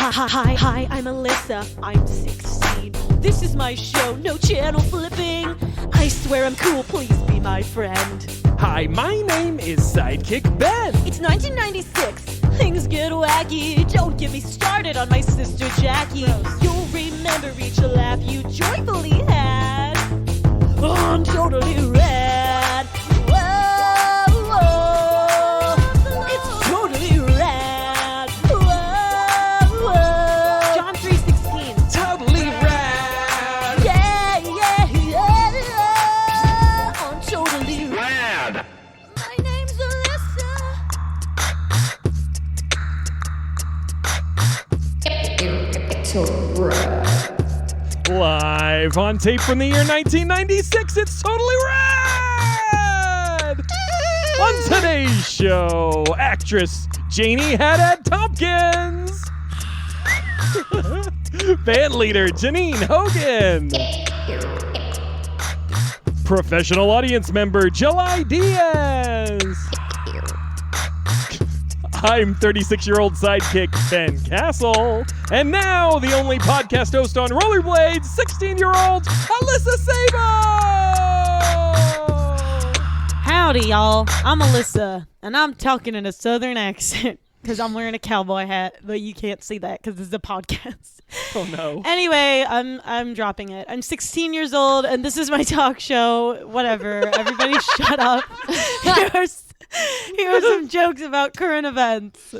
Hi, I'm Alyssa. I'm 16. This is my show, no channel flipping. I swear I'm cool, please be my friend. Hi, my name is Sidekick Ben. It's 1996. Things get wacky. Don't get me started on my sister Jackie. You'll remember each laugh you joyfully had. I'm totally rad. Whoa, whoa. It's totally rad. Whoa, whoa. John 3:16. Totally rad. Yeah. I'm totally Rad. My name's Alyssa. Live on tape from the year 1996, it's totally rad! On today's show, actress Janie Haddad Tompkins. Bandleader Janine Hogan. Professional audience member July Diaz. I'm 36-year-old sidekick Ben Cassil. And now the only podcast host on rollerblades, 16-year-old Alyssa Sabo! Howdy, y'all. I'm Alyssa, and I'm talking in a southern accent because I'm wearing a cowboy hat, but you can't see that because it's a podcast. Oh, no. Anyway, I'm dropping it. I'm 16 years old, and this is my talk show. Whatever. Everybody shut up. Here are some jokes about current events.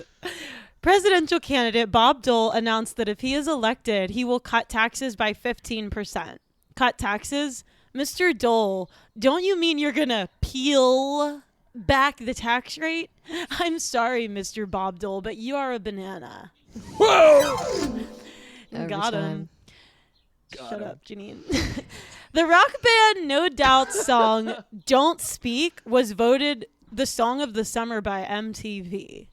Presidential candidate Bob Dole announced that if he is elected, he will cut taxes by 15%. Cut taxes? Mr. Dole, don't you mean you're going to peel back the tax rate? I'm sorry, Mr. Bob Dole, but you are a banana. Whoa! Got him. Shut up, Janine. The rock band No Doubt's song Don't Speak was voted the song of the summer by MTV.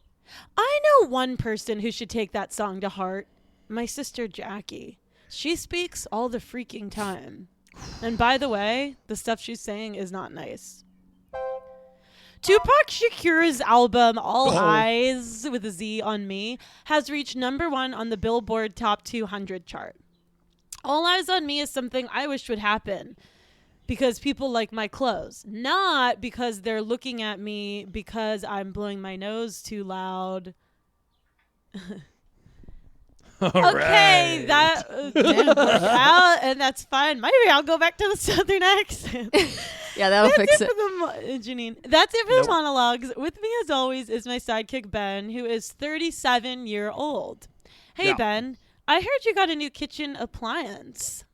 I know one person who should take that song to heart. My sister Jackie. She speaks all the freaking time. And by the way, the stuff she's saying is not nice. Tupac Shakur's album All Eyes with a Z on Me has reached #1 on the Billboard Top 200 chart. All Eyes on Me is something I wish would happen because people like my clothes, not because they're looking at me because I'm blowing my nose too loud. Okay, that didn't work out, and that's fine. Maybe I'll go back to the southern accent. Yeah, that'll fix it. Janine. That's it for the monologues. With me, as always, is my sidekick Ben, who is 37-year-old. Hey, Ben, I heard you got a new kitchen appliance.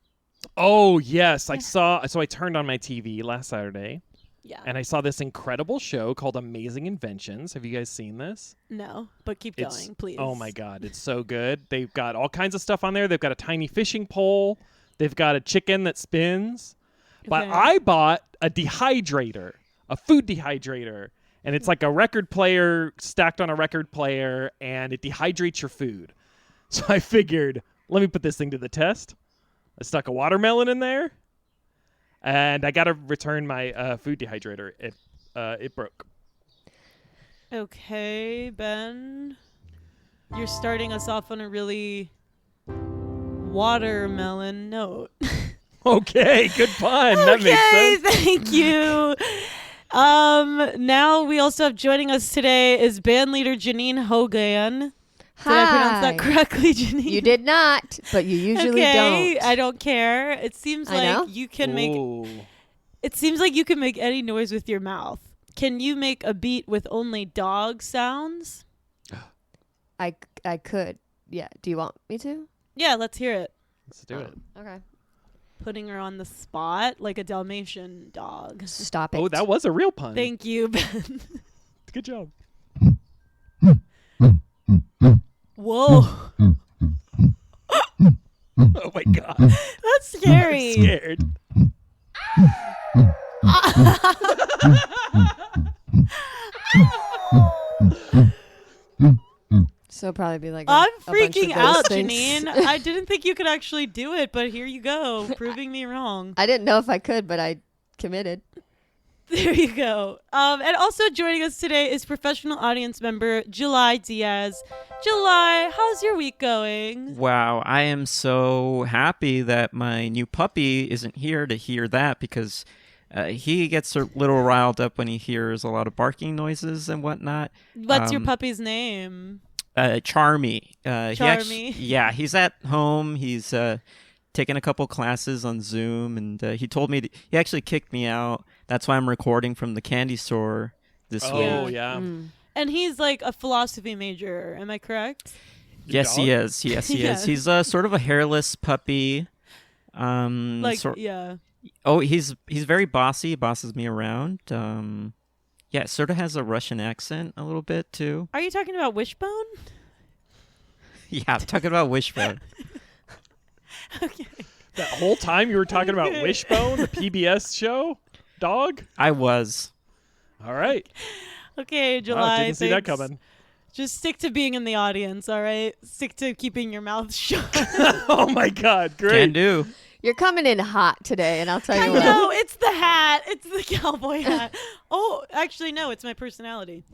Oh, yes. So I turned on my TV last Saturday. Yeah. And I saw this incredible show called Amazing Inventions. Have you guys seen this? No, but keep going, please. Oh, my God. It's so good. They've got all kinds of stuff on there. They've got a tiny fishing pole. They've got a chicken that spins. But I bought a dehydrator, a food dehydrator. And it's like a record player stacked on a record player, and it dehydrates your food. So I figured, let me put this thing to the test. I stuck a watermelon in there. And I got to return my food dehydrator. It broke. Okay, Ben. You're starting us off on a really watermelon note. Okay, good pun. That makes sense. Thank you. Now we also have joining us today is band leader Janine Hogan. Hi. Did I pronounce that correctly, Janine? You did not, but you usually don't. I don't care. It seems like you can make. It seems like you can make any noise with your mouth. Can you make a beat with only dog sounds? I could. Yeah. Do you want me to? Yeah, let's hear it. Let's do it. Okay. Putting her on the spot like a Dalmatian dog. Stop it. Oh, that was a real pun. Thank you, Ben. Good job. Whoa. Oh, my God. That's scary. I'm scared. So it'll probably be like I'm a bunch freaking of those out, things. Janine. I didn't think you could actually do it, but here you go, proving me wrong. I didn't know if I could, but I committed. There you go. And also joining us today is professional audience member July Diaz. July, how's your week going? Wow, I am so happy that my new puppy isn't here to hear that because he gets a little riled up when he hears a lot of barking noises and whatnot. What's your puppy's name? Charmy. Charmy. He's at home. He's taken a couple classes on Zoom, and he told me he actually kicked me out. That's why I'm recording from the candy store this week. Oh, yeah. And he's like a philosophy major. Am I correct? Yes, he is. Yes, he is. He's sort of a hairless puppy. Yeah. Oh, he's very bossy. He bosses me around. It sort of has a Russian accent a little bit too. Are you talking about Wishbone? Yeah, I'm talking about Wishbone. Okay. That whole time you were talking about Wishbone, the PBS show? Dog? I was. All right. Okay, July. Didn't see that coming. Just stick to being in the audience, all right? Stick to keeping your mouth shut. Oh, my God. Great. Can do. You're coming in hot today, and I'll tell you I what. know, it's the hat. It's the cowboy hat. Oh, actually, no, it's my personality.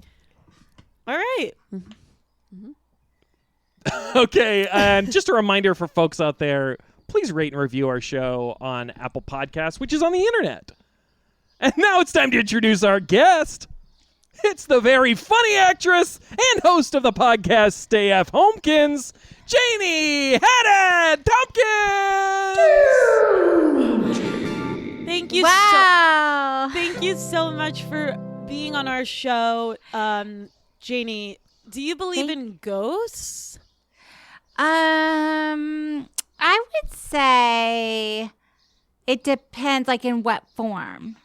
All right. Okay, and just a reminder for folks out there, please rate and review our show on Apple Podcasts, which is on the internet. And now it's time to introduce our guest. It's the very funny actress and host of the podcast Stay F Tomkins, Janie Haddad Tompkins. Thank you thank you so much for being on our show. Janie, do you believe in ghosts? I would say it depends, like in what form.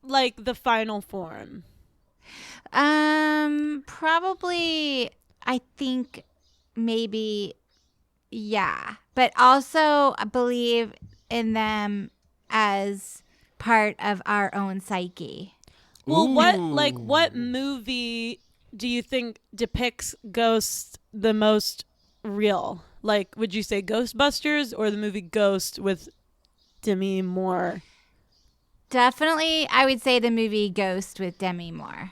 Like the final form. Probably, I think maybe, yeah. But also I believe in them as part of our own psyche. Well, what movie do you think depicts ghosts the most real? Like, would you say Ghostbusters or the movie Ghost with Demi Moore? Definitely, I would say the movie Ghost with Demi Moore.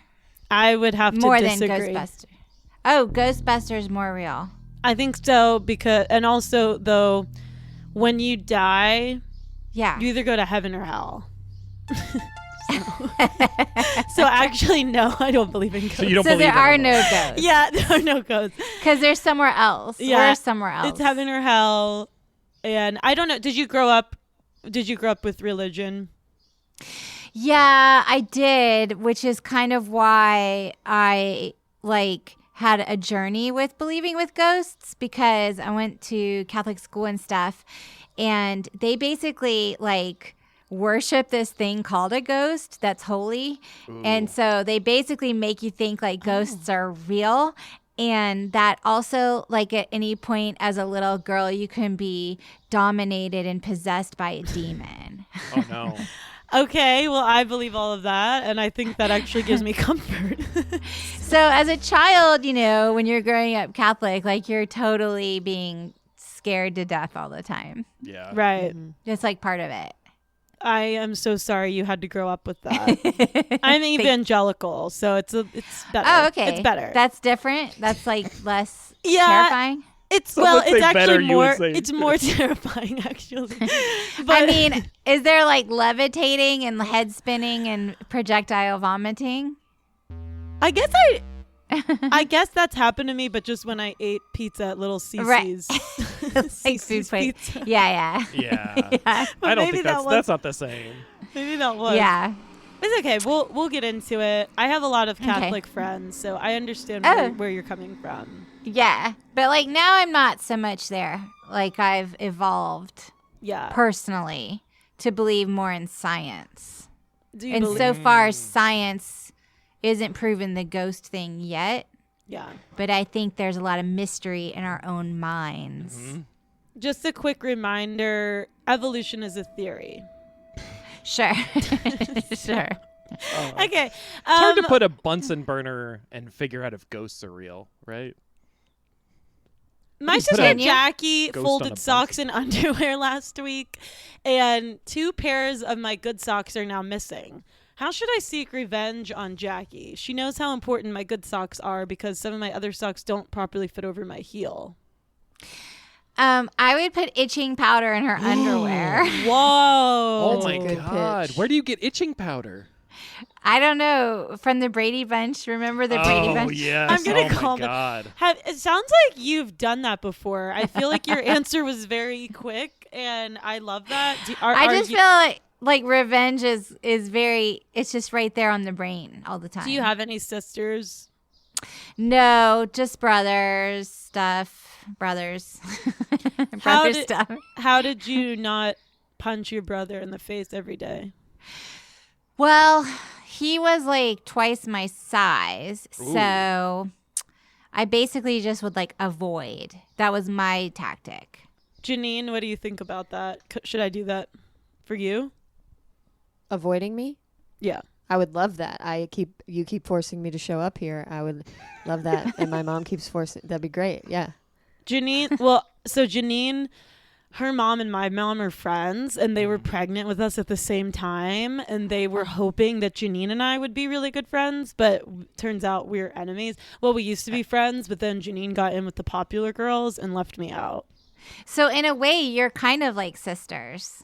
I would have to more disagree. than Ghostbusters. Oh, Ghostbusters more real. I think so and also though, when you die, Yeah. you either go to heaven or hell. So actually, no, I don't believe in ghosts. So you don't So believe there in are them. no ghosts. Yeah, there are no ghosts. Because they're somewhere else. Yeah, We're somewhere else. It's heaven or hell, and I don't know. Did you grow up with religion? Yeah, I did, which is kind of why I had a journey with believing with ghosts, because I went to Catholic school and stuff, and they basically worship this thing called a ghost that's holy. Ooh. And so they basically make you think ghosts are real. And that also, at any point as a little girl, you can be dominated and possessed by a demon. Oh, no. Okay, well, I believe all of that, and I think that actually gives me comfort. So as a child, when you're growing up Catholic, you're totally being scared to death all the time. Yeah. Right. It's part of it. I am so sorry you had to grow up with that. I'm evangelical, so it's better. Oh, okay. It's better. That's different. That's less Yeah. terrifying. It's Someone it's say actually better, you more. would say. It's more terrifying, actually. But I mean, is there levitating and head spinning and projectile vomiting? I guess that's happened to me, but just when I ate pizza at Little Cece's. Right. Food place. Pizza. Yeah. Yeah. But I don't maybe think that that's not the same. Maybe that was. Yeah. It's okay. We'll get into it. I have a lot of Catholic friends, so I understand where you're coming from. Yeah. But now I'm not so much there. I've evolved personally to believe more in science. Do you And believe? so far, science isn't proven the ghost thing yet. Yeah. But I think there's a lot of mystery in our own minds. Mm-hmm. Just a quick reminder: evolution is a theory. Sure. Sure. Okay. It's hard to put a Bunsen burner and figure out if ghosts are real, right? My put sister a Jackie ghost on a folded socks and underwear last week, and 2 pairs of my good socks are now missing. How should I seek revenge on Jackie? She knows how important my good socks are because some of my other socks don't properly fit over my heel. I would put itching powder in her underwear. Whoa. Oh my good God. pitch. Where do you get itching powder? I don't know. From the Brady Bunch. Remember the Brady Bunch? Yes. I'm gonna oh call my them. God. It sounds like you've done that before. I feel like your answer was very quick, and I love that. I just feel like revenge is very, it's just right there on the brain all the time. Do you have any sisters? No, just brothers stuff. Brothers. Brother stuff. How did you not punch your brother in the face every day? Well, he was like twice my size. So I basically just would like avoid. That was my tactic. Janine, what do you think about that? Should I do that for you? Avoiding me? Yeah. I would love that. You keep forcing me to show up here. I would love that. And my mom keeps forcing. That'd be great. Yeah. Janine, so Janine, her mom and my mom are friends, and they were pregnant with us at the same time, and they were hoping that Janine and I would be really good friends, but turns out we're enemies. Well, we used to be friends, but then Janine got in with the popular girls and left me out. So in a way, you're kind of like sisters.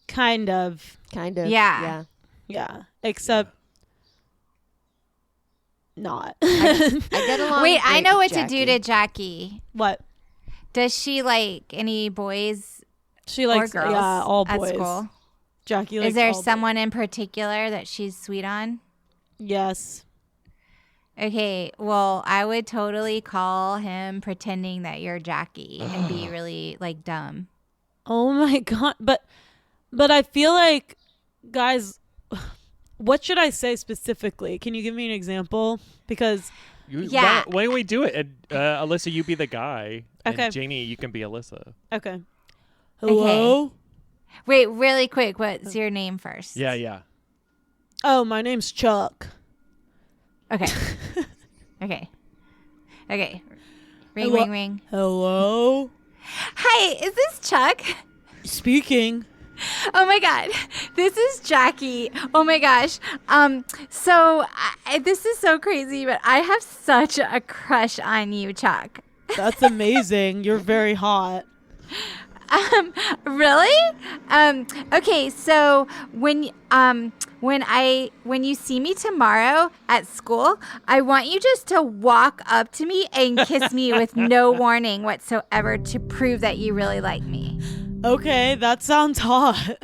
Kind of. Yeah. Yeah. Except not. I get along. Wait, I great know with what to do Jackie. to Jackie. What? Does she like any boys She likes or girls all at boys. school? Jackie likes Is there all someone in particular that she's sweet on? boys. Yes. Okay, well, I would totally call him pretending that you're Jackie and be really like dumb. Oh my God. But I feel like, guys, what should I say specifically? Can you give me an example? Because Yeah. Why don't we do it? And, Alyssa, you be the guy. Okay. And Janie, you can be Alyssa. okay. Hello? Wait, really quick, what's your name first? Yeah. Oh, my name's Chuck. Okay. Okay. Ring, Hello? ring, ring. Hello? Hi, is this Chuck? Speaking. Oh my God, this is Jackie. Oh my gosh. So this is so crazy, but I have such a crush on you, Chuck. That's amazing. You're very hot. Really? Okay, so when you see me tomorrow at school, I want you just to walk up to me and kiss me with no warning whatsoever to prove that you really like me. Okay, that sounds hot.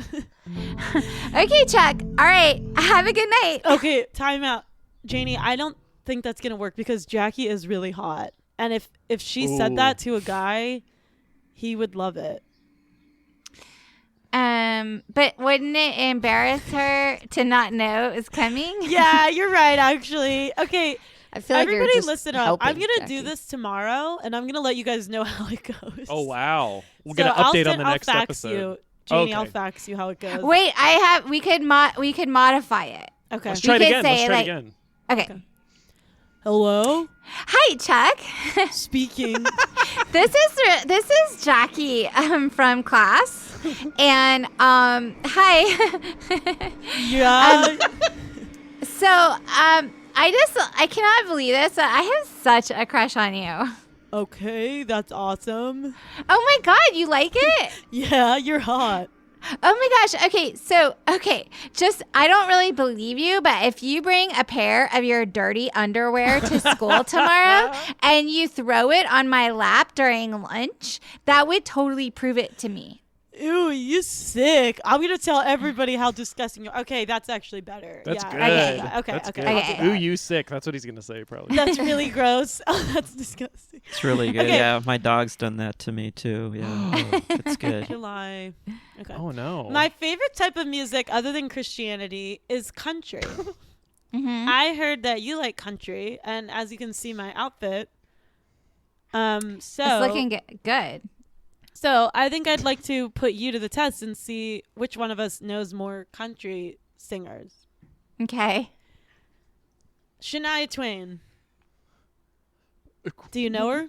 Okay, Chuck. All right. Have a good night. Okay, time out. Janie, I don't think that's going to work because Jackie is really hot. And if she said that to a guy, he would love it. But wouldn't it embarrass her to not know it was coming? Yeah, you're right, actually. Okay, I feel like everybody you're just listen up. helping I'm going to do Jackie. this tomorrow, and I'm going to let you guys know how it goes. Oh, wow. We'll So get an update on the next I'll fax episode. you. Janie, I'll Okay. fax you how it goes. Wait, we could modify it. Okay. Let's try it could again. say, like- again. Okay. Hello? Hi, Chuck. Speaking. This is Jackie from class, and hi. Yeah. So I cannot believe this. I have such a crush on you. Okay, that's awesome. Oh my God, you like it? Yeah, you're hot. Oh my gosh. Okay. I don't really believe you, but if you bring a pair of your dirty underwear to school tomorrow and you throw it on my lap during lunch, that would totally prove it to me. Ew, you sick. I'm going to tell everybody how disgusting you are. Okay, that's actually better. That's yeah, good. Okay, That's okay. good. Okay. I'll do Ooh, that. you sick. That's what he's going to say, probably. That's really gross. Oh, that's disgusting. It's really good. Okay. Yeah, my dog's done that to me too. Yeah, it's good. July. Okay. Oh, no. My favorite type of music, other than Christianity, is country. Mm-hmm. I heard that you like country, and as you can see, my outfit. It's looking good. So I think I'd like to put you to the test and see which one of us knows more country singers. Okay. Shania Twain. Do you know her?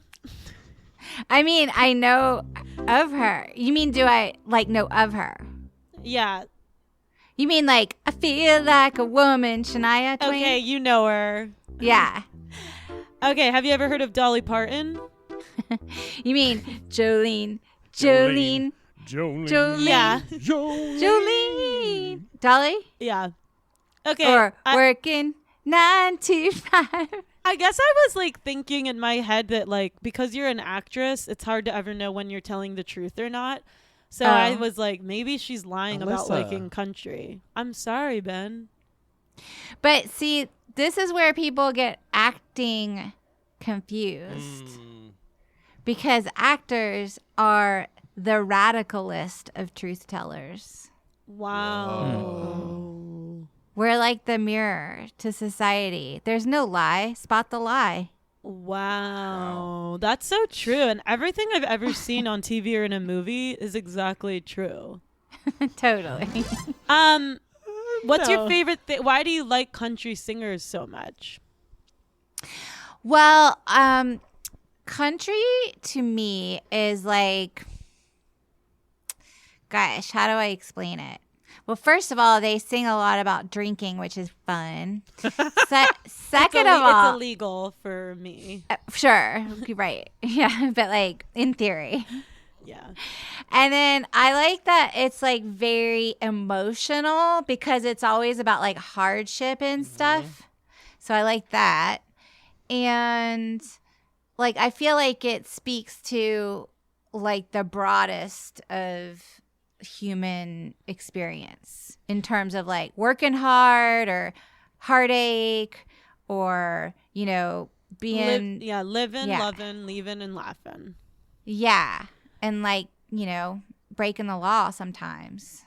I mean, I know of her. You mean, do I know of her? Yeah. You mean like I feel like a woman, Shania Twain? Okay, you know her. Yeah. Okay, have you ever heard of Dolly Parton? You mean Jolene? Jolene. Jolene. Yeah. Jolene. Dolly? Yeah. Okay. Or working 9 to 5. I guess I was like thinking in my head that like because you're an actress, it's hard to ever know when you're telling the truth or not. So I was like, maybe she's lying about Alyssa. liking country. I'm sorry, Ben. But see, this is where people get acting confused. Because actors are the radicalist of truth tellers. Wow. We're like the mirror to society. There's no lie. Spot the lie. Wow. That's so true. And everything I've ever seen on TV or in a movie is exactly true. Totally. What's your No. favorite thing? Why do you like country singers so much? Well, country to me is like, gosh, how do I explain it? Well, first of all, they sing a lot about drinking, which is fun. Second of all, it's illegal for me. sure, you're right. Yeah, but like in theory. Yeah. And then I like that it's like very emotional because it's always about like hardship and stuff. So I like that. And like I feel like it speaks to like the broadest of human experience in terms of like working hard or heartache or, you know, being living, Yeah. loving, leaving, and laughing. yeah. And like, you know, breaking the law sometimes.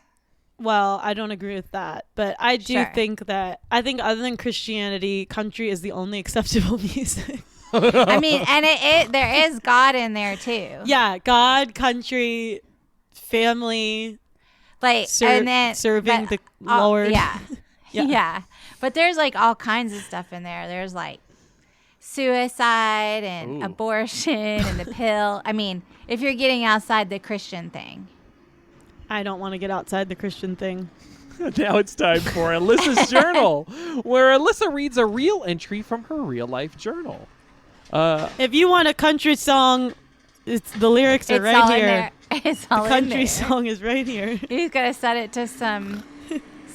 Well, I don't agree with that, but I do Sure. think that other than Christianity, country is the only acceptable music. I mean, and it there is God in there too. Yeah, God, country, family, Like and then serving but the Lord. Yeah. Yeah. Yeah. But there's like all kinds of stuff in there. There's like suicide and Ooh. abortion and the pill. I mean, if you're getting outside the Christian thing. I don't want to get outside the Christian thing. Now it's time for Alyssa's journal, where Alyssa reads a real entry from her real life journal. If you want a country song, the lyrics are It's right all here. in there. It's all The in country there. song is right here. You just gotta set it to some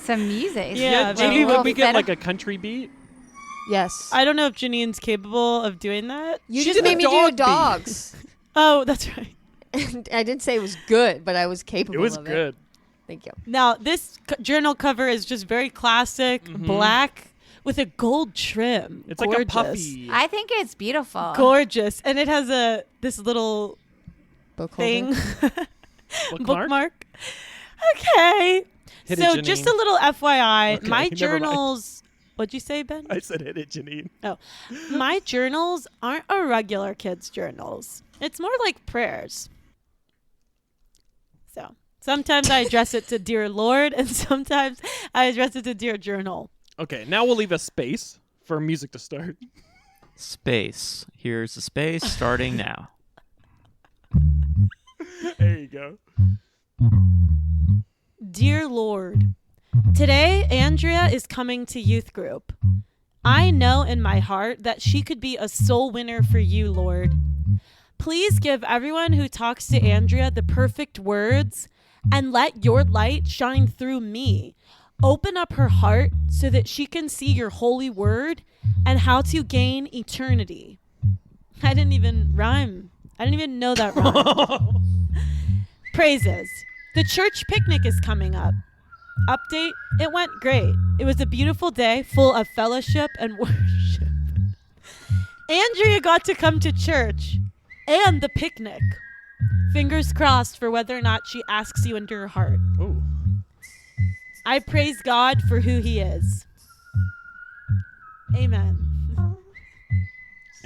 music. Yeah, Maybe well, would we get set like a country beat? Yes. I don't know if Janine's capable of doing that. You She just did a made me dog do beat. dogs. Oh, that's right. I didn't say it was good, but I was capable It was of good. it. Thank you. Now, this journal cover is just very classic, black with a gold trim. It's like a puffy. I think it's beautiful. Gorgeous. And it has this little Book holder. thing. Bookmark? Bookmark. Okay. Hit it, So Janine. just a little FYI, Okay, my never mind. journals. What'd you say, Ben? I said hit it, Janine. Oh, my journals aren't a regular kids' journals. It's more like prayers. So sometimes I address it to Dear Lord, and sometimes I address it to Dear Journal. Okay, now we'll leave a space for music to start. Space. Here's the space starting now. There you go. Dear Lord, today Andrea is coming to youth group. I know in my heart that she could be a soul winner for you, Lord. Please give everyone who talks to Andrea the perfect words and let your light shine through me. Open up her heart so that she can see your holy word and how to gain eternity. I didn't even rhyme. I didn't even know that rhyme. Praises. The church picnic is coming up. Update, it went great. It was a beautiful day full of fellowship and worship. Andrea got to come to church and the picnic. Fingers crossed for whether or not she asks you into her heart. Ooh. I praise God for who he is. Amen.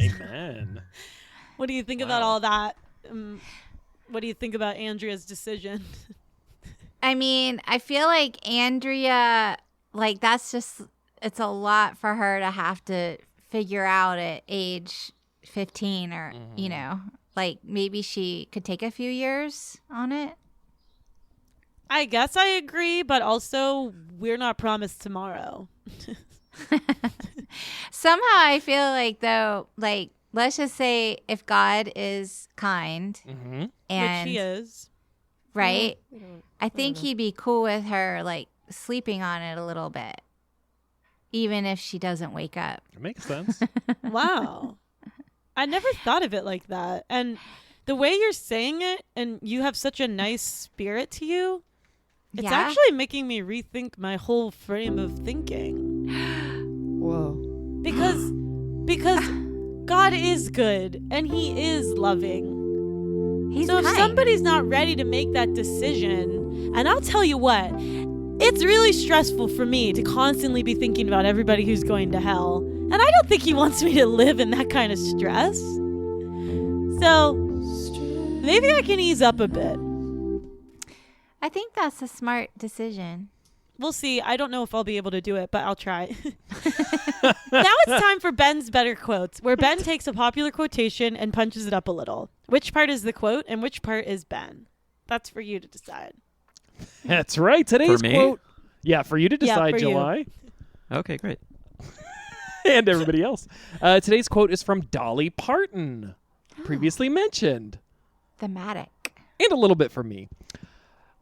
Amen. What do you think about all that? What do you think about Andrea's decision? I mean, I feel like Andrea, like that's just, it's a lot for her to have to figure out at age 15 or, you know, like maybe she could take a few years on it. I guess I agree, but also we're not promised tomorrow. Somehow I feel like, though, like, let's just say if God is kind Mm-hmm. and Which he is. right, We don't- I think he'd be cool with her like sleeping on it a little bit, even if she doesn't wake up. It makes sense. Wow. I never thought of it like that. And the way you're saying it, and you have such a nice spirit to you, it's Yeah. actually making me rethink my whole frame of thinking. Whoa. Because God is good and he is loving. He's So if kind. somebody's not ready to make that decision, and I'll tell you what, it's really stressful for me to constantly be thinking about everybody who's going to hell. And I don't think he wants me to live in that kind of stress. So maybe I can ease up a bit. I think that's a smart decision. We'll see. I don't know if I'll be able to do it, but I'll try. Now it's time for Ben's Better Quotes, where Ben takes a popular quotation and punches it up a little. Which part is the quote and which part is Ben? That's for you to decide. That's right. Today's me? quote. Yeah, for you to Yeah, decide, for you. July. Okay, great. And everybody else. Today's quote is from Dolly Parton, previously mentioned, Thematic. and a little bit from me.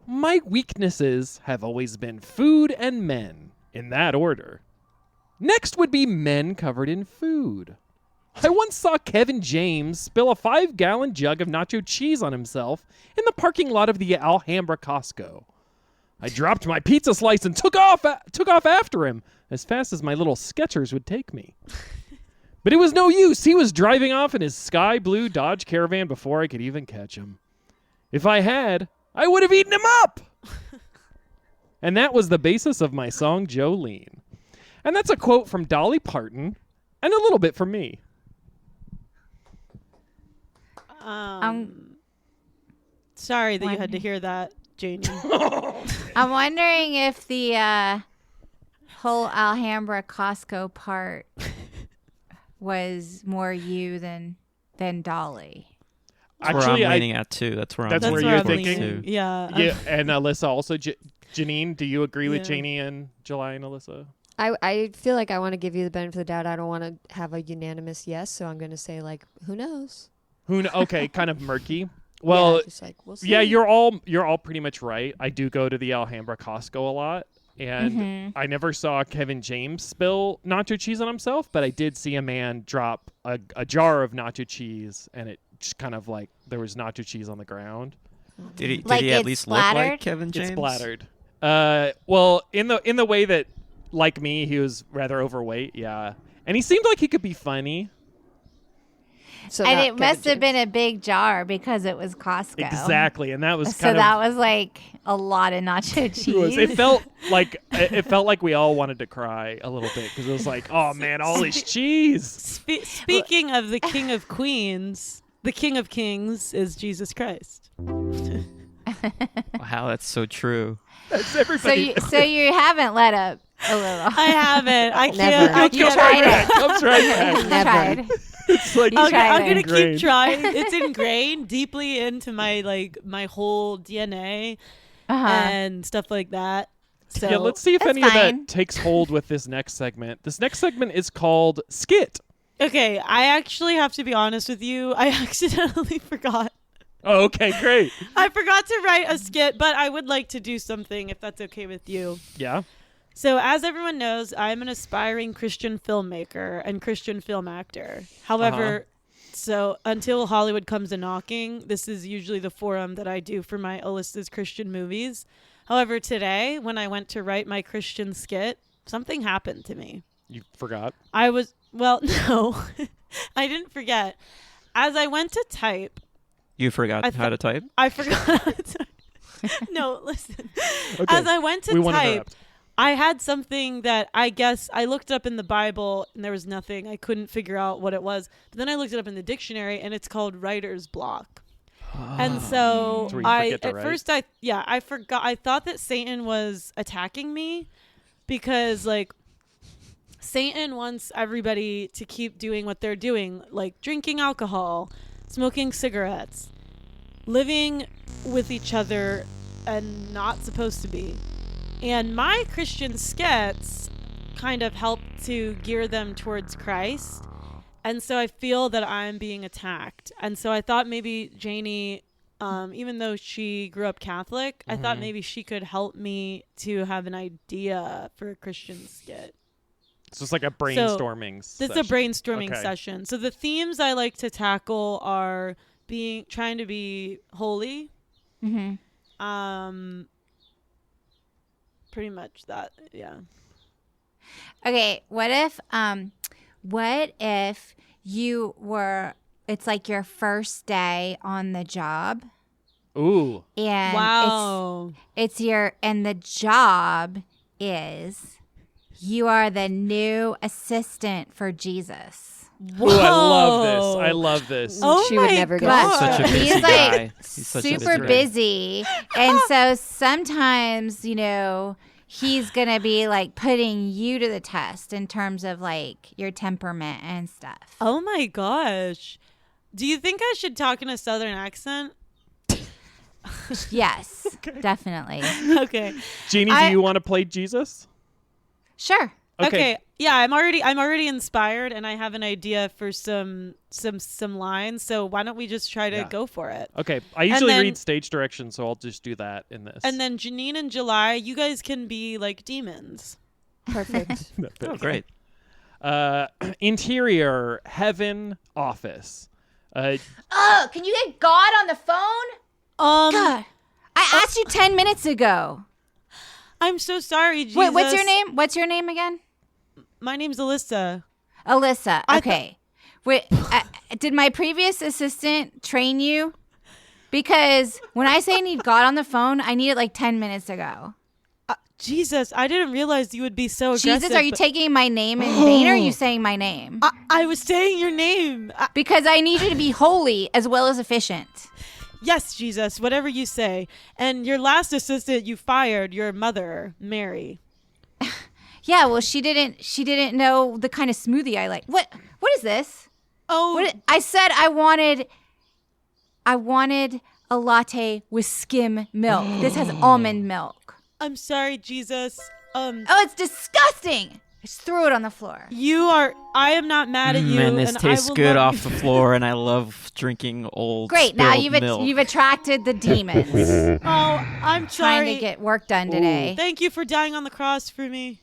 My weaknesses have always been food and men, in that order. Next would be men covered in food. I once saw Kevin James spill a 5-gallon jug of nacho cheese on himself in the parking lot of the Alhambra Costco. I dropped my pizza slice and took off after him as fast as my little Skechers would take me. But it was no use. He was driving off in his sky blue Dodge Caravan before I could even catch him. If I had, I would have eaten him up. And that was the basis of my song Jolene. And that's a quote from Dolly Parton and a little bit from me. Sorry that you had to hear that, Janie. I'm wondering if the whole Alhambra Costco part was more you than Dolly. That's where Actually, I'm leaning at too. That's where I'm That's That's where where you're I'm thinking? leaning. Yeah. Yeah, and Alyssa also. Janine, do you agree with Yeah. Janie and July and Alyssa? I feel like I want to give you the benefit of the doubt. I don't want to have a unanimous yes, so I'm going to say like, who knows? Okay, kind of murky. Well, yeah, just like we'll see. yeah, you're all pretty much right. I do go to the Alhambra Costco a lot, and I never saw Kevin James spill nacho cheese on himself, but I did see a man drop a jar of nacho cheese, and it just kind of like there was nacho cheese on the ground. Did he Like at it's least look like splattered? Kevin James? It's splattered. Well, in the way that, like me, he was rather overweight. Yeah, and he seemed like he could be funny. So And not it must Kevin have been James. a big jar because it was Costco. Exactly, and that was So kind that of. was like a lot of nacho cheese. It felt like we all wanted to cry a little bit because it was like, oh man, all this cheese. Speaking of the King of Queens, the King of Kings is Jesus Christ. Wow, that's so true. That's so everybody. you haven't let up a little. I haven't. I can't. Never. I You can't. tried it. Comes right You back. Never. tried. It's like You I'm tried gonna it. keep Ingrained. trying. It's ingrained deeply into my whole DNA Uh-huh. and stuff like that. So yeah, let's see if That's any of fine. that takes hold with this next segment. This next segment is called Skit. Okay, I actually have to be honest with you. I accidentally forgot. Oh, okay, great. I forgot to write a skit, but I would like to do something if that's okay with you. Yeah. So, as everyone knows, I'm an aspiring Christian filmmaker and Christian film actor. However, so until Hollywood comes a knocking, this is usually the forum that I do for my Alyssa's Christian movies. However, today, when I went to write my Christian skit, something happened to me. You forgot. No, I didn't forget. As I went to type, You forgot how to type? I forgot how to type. No, listen. Okay. As I went to we want to type, interrupt. I had something that I guess I looked up in the Bible and there was nothing. I couldn't figure out what it was. But then I looked it up in the dictionary and it's called writer's block. And so That's where you forget to at write. first I forgot. I thought that Satan was attacking me because like Satan wants everybody to keep doing what they're doing, like drinking alcohol, smoking cigarettes, living with each other and not supposed to be. And my Christian skits kind of help to gear them towards Christ. And so I feel that I'm being attacked. And so I thought maybe Janie, even though she grew up Catholic, I thought maybe she could help me to have an idea for a Christian skit. So it's like a brainstorming session. This is a brainstorming session. So the themes I like to tackle are trying to be holy. Mm-hmm. Pretty much that, yeah. Okay, what if you were, it's like your first day on the job. Ooh. And wow. and the job is you are the new assistant for Jesus. Ooh, I love this. Oh she my would never get God. Such a busy He's guy. like He's such a super guy. busy. And so sometimes, you know, he's going to be like putting you to the test in terms of like your temperament and stuff. Oh my gosh. Do you think I should talk in a Southern accent? Yes, definitely. Okay. Jeannie, do you want to play Jesus? Sure. Okay. Yeah, I'm already inspired, and I have an idea for some lines. So why don't we just try to go for it? Okay. I usually then- read stage directions, so I'll just do that in this. And then Janine and July, you guys can be like demons. Perfect. Oh, great. Interior heaven office. Oh, can you get God on the phone? God, I asked you 10 minutes ago. I'm so sorry, Jesus. Wait, what's your name? What's your name again? My name's Alyssa. Alyssa. Okay. Wait, did my previous assistant train you? Because when I say I need God on the phone, I need it like 10 minutes ago. Jesus, I didn't realize you would be so aggressive. Jesus, are you taking my name in vain or are you saying my name? I was saying your name. Because I need you to be holy as well as efficient. Yes, Jesus, whatever you say. And your last assistant you fired, your mother, Mary. Yeah, well, she didn't know the kind of smoothie I like. What is this? Oh, I said I wanted a latte with skim milk. This has almond milk. I'm sorry, Jesus. Oh, it's disgusting. I just threw it on the floor. I am not mad at you. Man, this and tastes I will good love off the floor, and I love drinking old Great, now spilled milk. you've attracted the demons. Oh, I'm sorry. Trying to get work done today. Thank you for dying on the cross for me.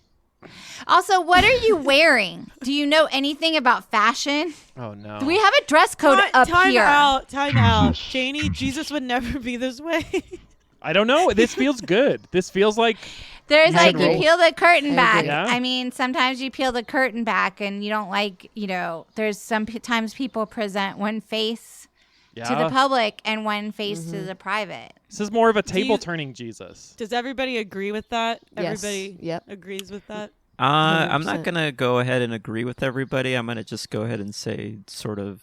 Also, what are you wearing? Do you know anything about fashion? Oh no. Do we have a dress code up Time here? Time out. Janie, Jesus would never be this way. I don't know. This feels good. This feels like There's like agree. you peel the curtain I back. agree. Yeah. I mean, sometimes you peel the curtain back and you don't like, there's sometimes people present one face to the public and one face to the private. This is more of a you- table turning Jesus. Does everybody agree with that? Yes. Everybody Yep. agrees with that? I'm not 100%. going to go ahead and agree with everybody. I'm going to just go ahead and say sort of,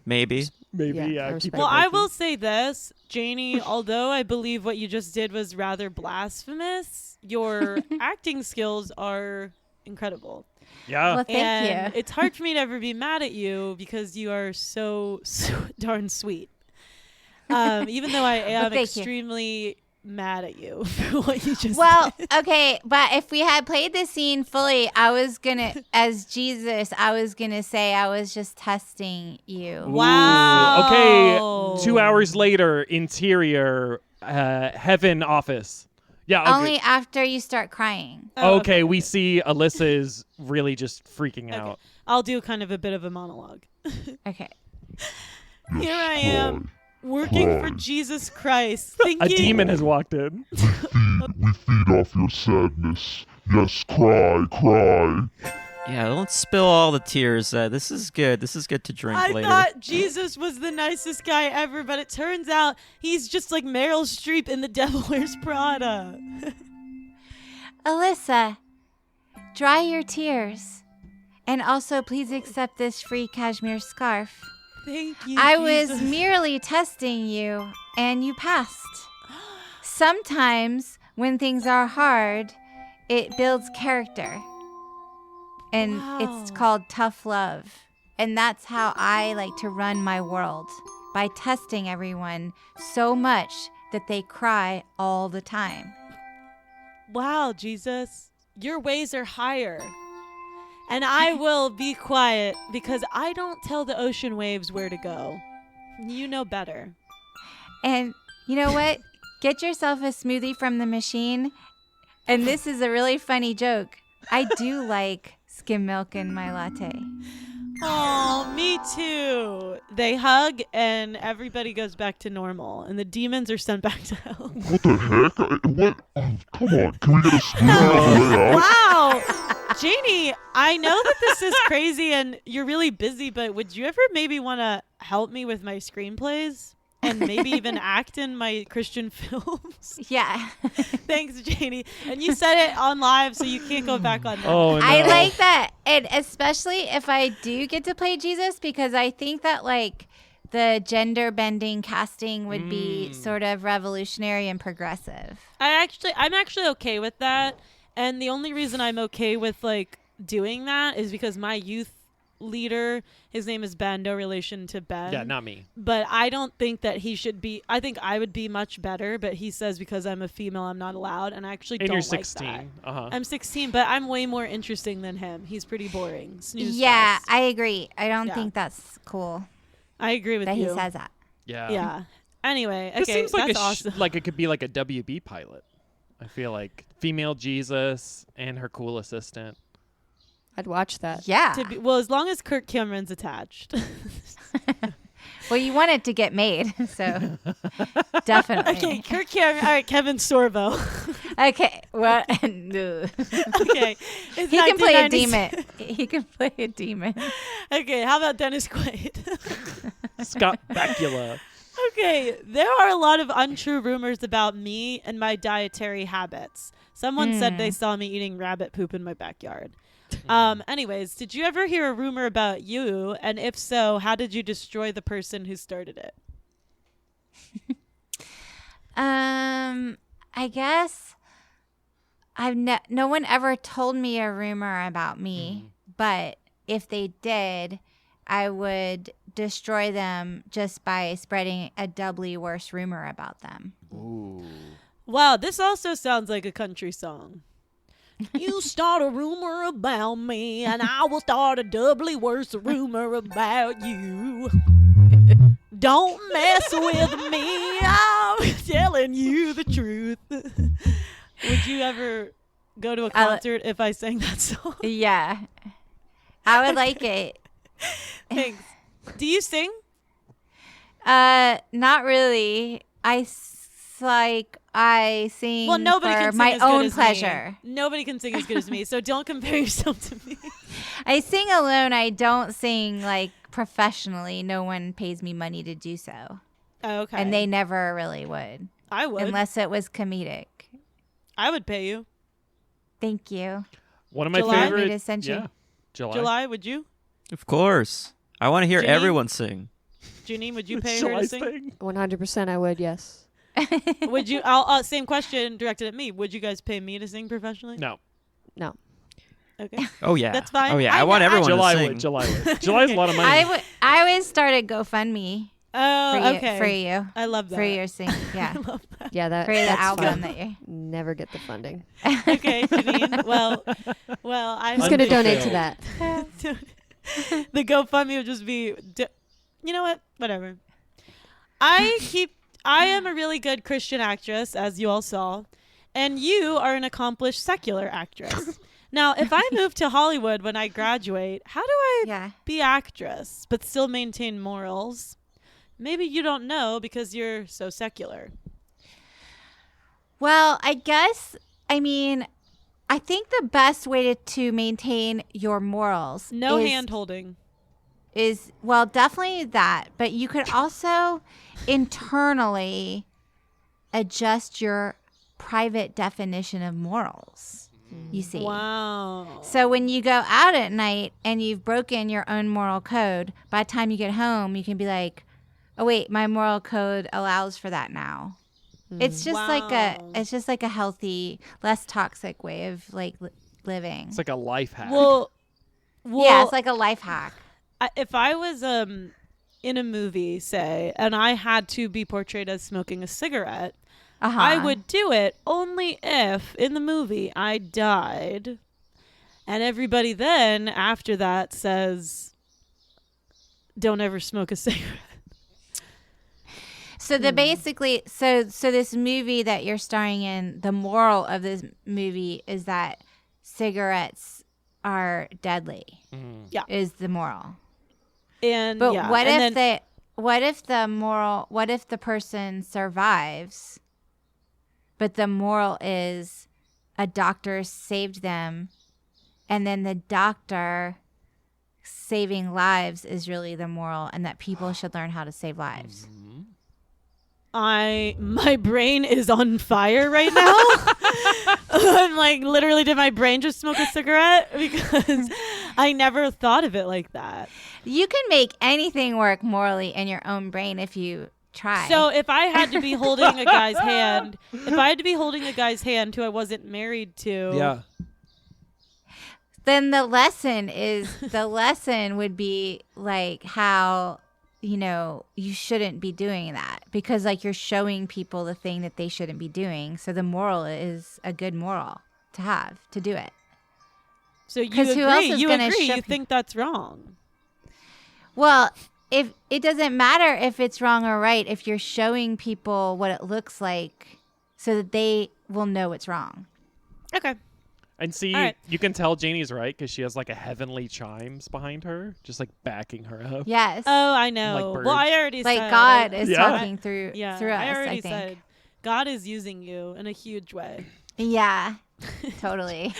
maybe. Maybe, Yeah, I keep respect it Well, I maybe. will say this, Janie, although I believe what you just did was rather blasphemous, your acting skills are incredible. Yeah. Well, thank and you. it's hard for me to ever be mad at you because you are so darn sweet. Even though I am thank you. extremely mad at you for what you just Well, did. okay, but if we had played the scene fully, I was gonna, as Jesus, I was gonna say I was just testing you. Wow. Okay. 2 hours later, interior heaven office. Yeah. Okay. Only after you start crying. Oh, Okay, we see Alyssa is really just freaking out. I'll do kind of a bit of a monologue. Okay. Here I am, working for Jesus Christ, thinking A demon has walked in. We feed off your sadness. Yes, cry, cry. Yeah, don't spill all the tears. This is good. This is good to drink I later. thought Jesus was the nicest guy ever, but it turns out he's just like Meryl Streep in The Devil Wears Prada. Alyssa, dry your tears. And also, please accept this free cashmere scarf. Thank you. I was Jesus. merely testing you, and you passed. Sometimes, when things are hard, it builds character. And it's Wow. called tough love. And that's how I like to run my world, by testing everyone so much that they cry all the time. Wow, Jesus, your ways are higher. And I will be quiet because I don't tell the ocean waves where to go. You know better. And you know what? Get yourself a smoothie from the machine. And this is a really funny joke. I do like skim milk in my latte. Oh, me too. They hug and everybody goes back to normal, and the demons are sent back to hell. What the heck? What? Oh, come on. Can we get a smoothie on the way out? Wow. Janie, I know that this is crazy and you're really busy, but would you ever maybe want to help me with my screenplays? And maybe even act in my Christian films? Yeah. Thanks, Janie. And you said it on live, so you can't go back on that. Oh, no. I like that. And especially if I do get to play Jesus, because I think that like the gender bending casting would be sort of revolutionary and progressive. I'm actually okay with that. And the only reason I'm okay with like doing that is because my youth leader, his name is Ben, no relation to Ben. Yeah, not me. But I don't think that he should be. I think I would be much better, but he says because I'm a female, I'm not allowed, and I actually And don't you're like 16. that. Uh-huh. I'm 16, but I'm way more interesting than him. He's pretty boring. Snooze Yeah, fest. I agree. I don't Yeah. think that's cool I agree with that you. he says that. Yeah. Yeah. Anyway, This okay, seems like that's awesome. like it could be like a WB pilot. I feel like female Jesus and her cool assistant. I'd watch that. Yeah. Well, as long as Kirk Cameron's attached. Well, you want it to get made, so definitely. Okay, Kirk Cameron. All right, Kevin Sorbo. Okay. Well, no. Okay, it's He can play a 1996. demon. He can play a demon. Okay, how about Dennis Quaid? Scott Bakula. Okay, there are a lot of untrue rumors about me and my dietary habits. Someone said they saw me eating rabbit poop in my backyard. Anyways, did you ever hear a rumor about you? And if so, how did you destroy the person who started it? I guess no one ever told me a rumor about me, but if they did, I would destroy them just by spreading a doubly worse rumor about them. Ooh. Wow, this also sounds like a country song. You start a rumor about me, and I will start a doubly worse rumor about you. Don't mess with me, I'm telling you the truth. Would you ever go to a concert if I sang that song? Yeah. I would like it. Thanks. Do you sing? Not really. I sing Well, nobody for can sing my as good own as pleasure. me. Nobody can sing as good as me, so don't compare yourself to me. I sing alone. I don't sing like professionally. No one pays me money to do so. Oh, okay. And they never really would. I would. Unless it was comedic. I would pay you. Thank you. One of my July? Want me favorite. to send you? Yeah. July. July, would you? Of course. I want to hear Janine? everyone sing. Janine, would you pay her to July's sing? thing. 100% I would, yes. Would you? Same question directed at me. Would you guys pay me to sing professionally? No. No. Okay. Oh yeah. That's fine. Oh yeah. I I want know- everyone July to sing. would. July would. July's a lot of money. I would start a GoFundMe Oh, for okay. you, for you. I love that. For your sing. Yeah. I love that. Yeah, For the that's album fine. that you Never get the funding. Okay, Janine. Well, I'm Who's going to donate to Unfulfilled. that? the GoFundMe would just be. You know what? Whatever. I am a really good Christian actress, as you all saw, and you are an accomplished secular actress. Now, if I move to Hollywood when I graduate, how do I Yeah. be actress but still maintain morals? Maybe you don't know because you're so secular. Well, I think the best way to maintain your morals No is, hand holding. is well, definitely that, but you could also internally adjust your private definition of morals. You see. Wow. So when you go out at night and you've broken your own moral code, by the time you get home, you can be like, "Oh wait, my moral code allows for that now." It's just like a healthy, less toxic way of like living. It's like a life hack. Well, Yeah, it's like a life hack. if I was in a movie, say, and I had to be portrayed as smoking a cigarette, I would do it only if in the movie I died. And everybody then after that says, don't ever smoke a cigarette. So basically, so this movie that you're starring in, the moral of this movie is that cigarettes are deadly. Yeah, is the moral. And but yeah, what and if what if the person survives, but the moral is a doctor saved them, and then the doctor saving lives is really the moral, and that people should learn how to save lives. My brain is on fire right now. I'm like, literally, did my brain just smoke a cigarette? Because I never thought of it like that. You can make anything work morally in your own brain if you try. So if I had to be holding a guy's hand, who I wasn't married to, then the lesson would be like how, you shouldn't be doing that, because like you're showing people the thing that they shouldn't be doing. So the moral is a good moral to have, to do it. So you agree? You think that's wrong? Well, if it doesn't matter if it's wrong or right, if you're showing people what it looks like so that they will know it's wrong. Okay. And see, you can tell Janie's right because she has like a heavenly chimes behind her, just like backing her up. Yes. Oh, I know. Like well, I already like said. God is talking through us. I already think. said God is using you in a huge way. Yeah, totally.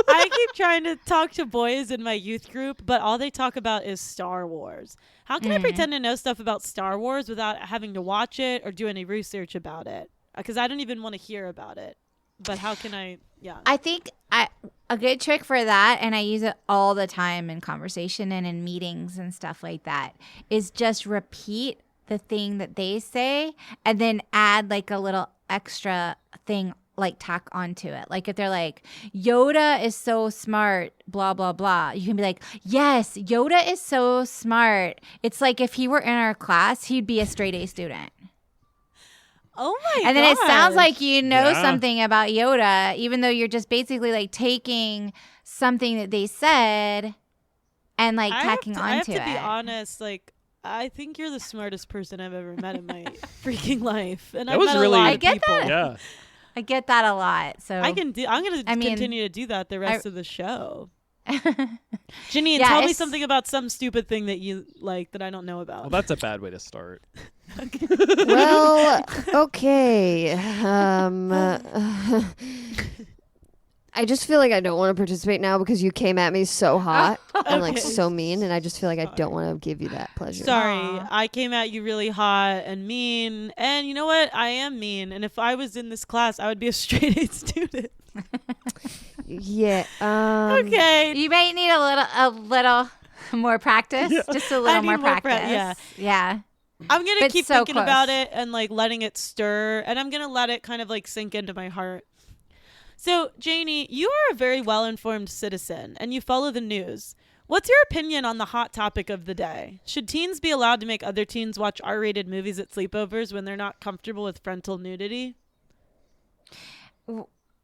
I keep trying to talk to boys in my youth group, but all they talk about is Star Wars. How can I pretend to know stuff about Star Wars without having to watch it or do any research about it? Because I don't even want to hear about it. But how can I? Yeah. I think a good trick for that, and I use it all the time in conversation and in meetings and stuff like that, is just repeat the thing that they say and then add like a little extra thing, like tack onto it. Like if they're like, Yoda is so smart, blah, blah, blah. You can be like, yes, Yoda is so smart. It's like if he were in our class, he'd be a straight A student. Oh my god. And then it sounds like you know something about Yoda, even though you're just basically like taking something that they said and like tacking onto it. I have to be honest, like I think you're the smartest person I've ever met in my freaking life. And I've met a lot of people. Yeah. I get that a lot. So I'm going to continue to do that the rest of the show. Janine, tell me something about some stupid thing that you like that I don't know about. Well, that's a bad way to start. Well, okay. I just feel like I don't want to participate now because you came at me so hot and like so mean, and I just feel like I don't want to give you that pleasure. Sorry, I came at you really hot and mean, and you know what? I am mean, and if I was in this class, I would be a straight A student. Yeah. Okay. You may need a little more practice. Yeah. Just a little more practice. Yeah. I'm going to keep thinking about it and like letting it stir, and I'm going to let it kind of like sink into my heart. So, Janie, you are a very well-informed citizen and you follow the news. What's your opinion on the hot topic of the day? Should teens be allowed to make other teens watch R-rated movies at sleepovers when they're not comfortable with frontal nudity?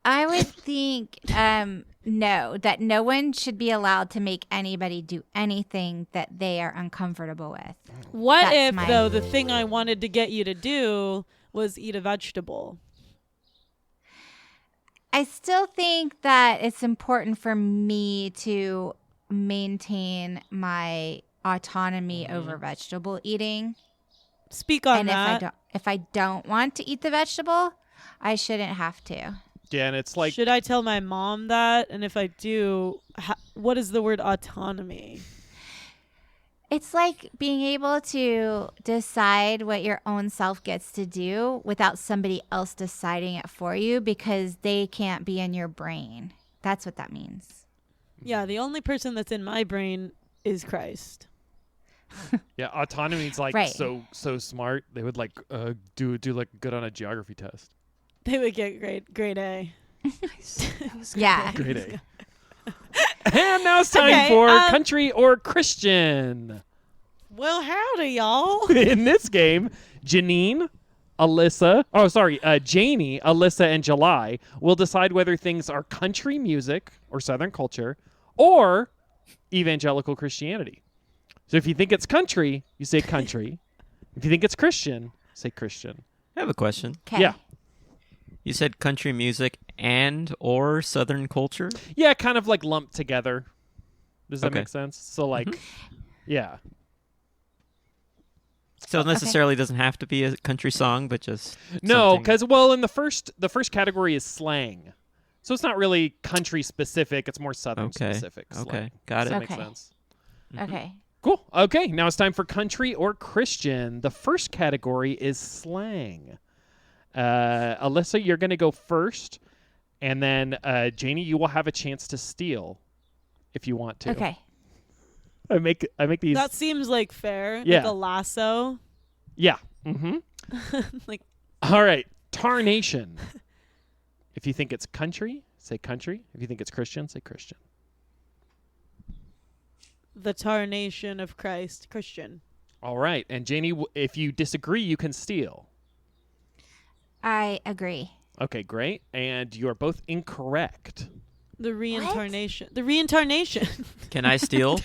I would think no, that no one should be allowed to make anybody do anything that they are uncomfortable with. What if, though, the thing I wanted to get you to do was eat a vegetable? I still think that it's important for me to maintain my autonomy over vegetable eating. Speak on that. And if I don't want to eat the vegetable, I shouldn't have to. Yeah, and it's like... Should I tell my mom that? And if I do, what is the word autonomy? It's like being able to decide what your own self gets to do without somebody else deciding it for you because they can't be in your brain. That's what that means. Yeah, the only person that's in my brain is Christ. Yeah, autonomy is like so smart. They would like do like good on a geography test. They would get grade A. Yeah. Grade A. And now it's time for country or Christian. Well, howdy, y'all. In this game, Janine Janie, Alyssa, and July will decide whether things are country music or Southern culture or evangelical Christianity. So if you think it's country, you say country. If you think it's Christian, say Christian. I have a question. 'Kay. Yeah. You said country music and or Southern culture? Yeah, kind of like lumped together. Does that Okay. make sense? So like, yeah. So it necessarily doesn't have to be a country song, but just No, something- because in the first category is slang, so it's not really country specific. It's more Southern specific. Okay, Slang. got Does it. that make Okay. sense? Okay. Cool. Okay, now it's time for country or Christian. The first category is slang. Alyssa, you're going to go first, and then Janie, you will have a chance to steal if you want to. Okay. I make these. That seems like fair. Yeah. Like a lasso. Yeah. Mm-hmm. Like All right. Tarnation. If you think it's country, say country. If you think it's Christian, say Christian. the tarnation of Christ. Christian. All right. And Janie, if you disagree, you can steal. I agree. Okay, great. And you are both incorrect. The reincarnation. The reincarnation. Can I steal?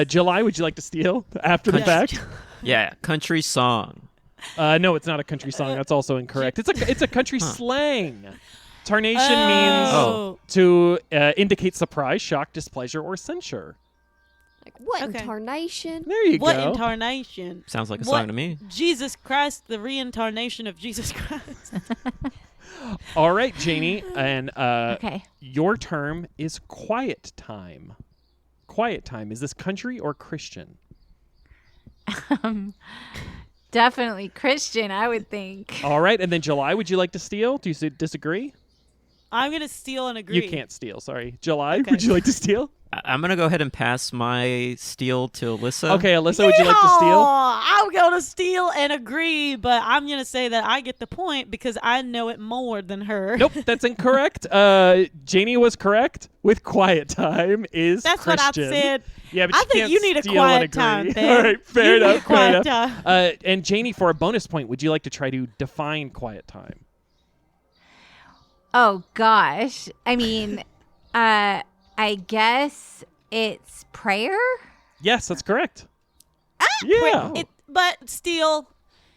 July, would you like to steal after the fact? Yeah, country song. No, it's not a country song. That's also incorrect. It's a country slang. Tarnation means Oh. to indicate surprise, shock, displeasure, or censure. Like, what in Okay. tarnation? There you What go. incarnation? Sounds like a What? song to me. Jesus Christ, the reincarnation of Jesus Christ. All right, Janie, and Okay. your term is quiet time. Quiet time. Is this country or Christian? Definitely Christian, I would think. All right, and then July, would you like to steal? Do you disagree? I'm going to steal and agree. You can't steal, sorry. July, Okay. would you like to steal? I'm going to go ahead and pass my steal to Alyssa. Okay, Alyssa, would you like to steal? Yeehaw! I'm going to steal and agree, but I'm going to say that I get the point because I know it more than her. Nope, that's incorrect. Janie was correct. With quiet time is That's Christian. what I said. Yeah, but I you think can't you need a steal quiet and agree. time, Ben. All right, fair You need enough. a quiet Fair enough. And Janie, for a bonus point, would you like to try to define quiet time? Oh gosh. I mean, I guess it's prayer. Yes, that's correct. Yeah. But steal,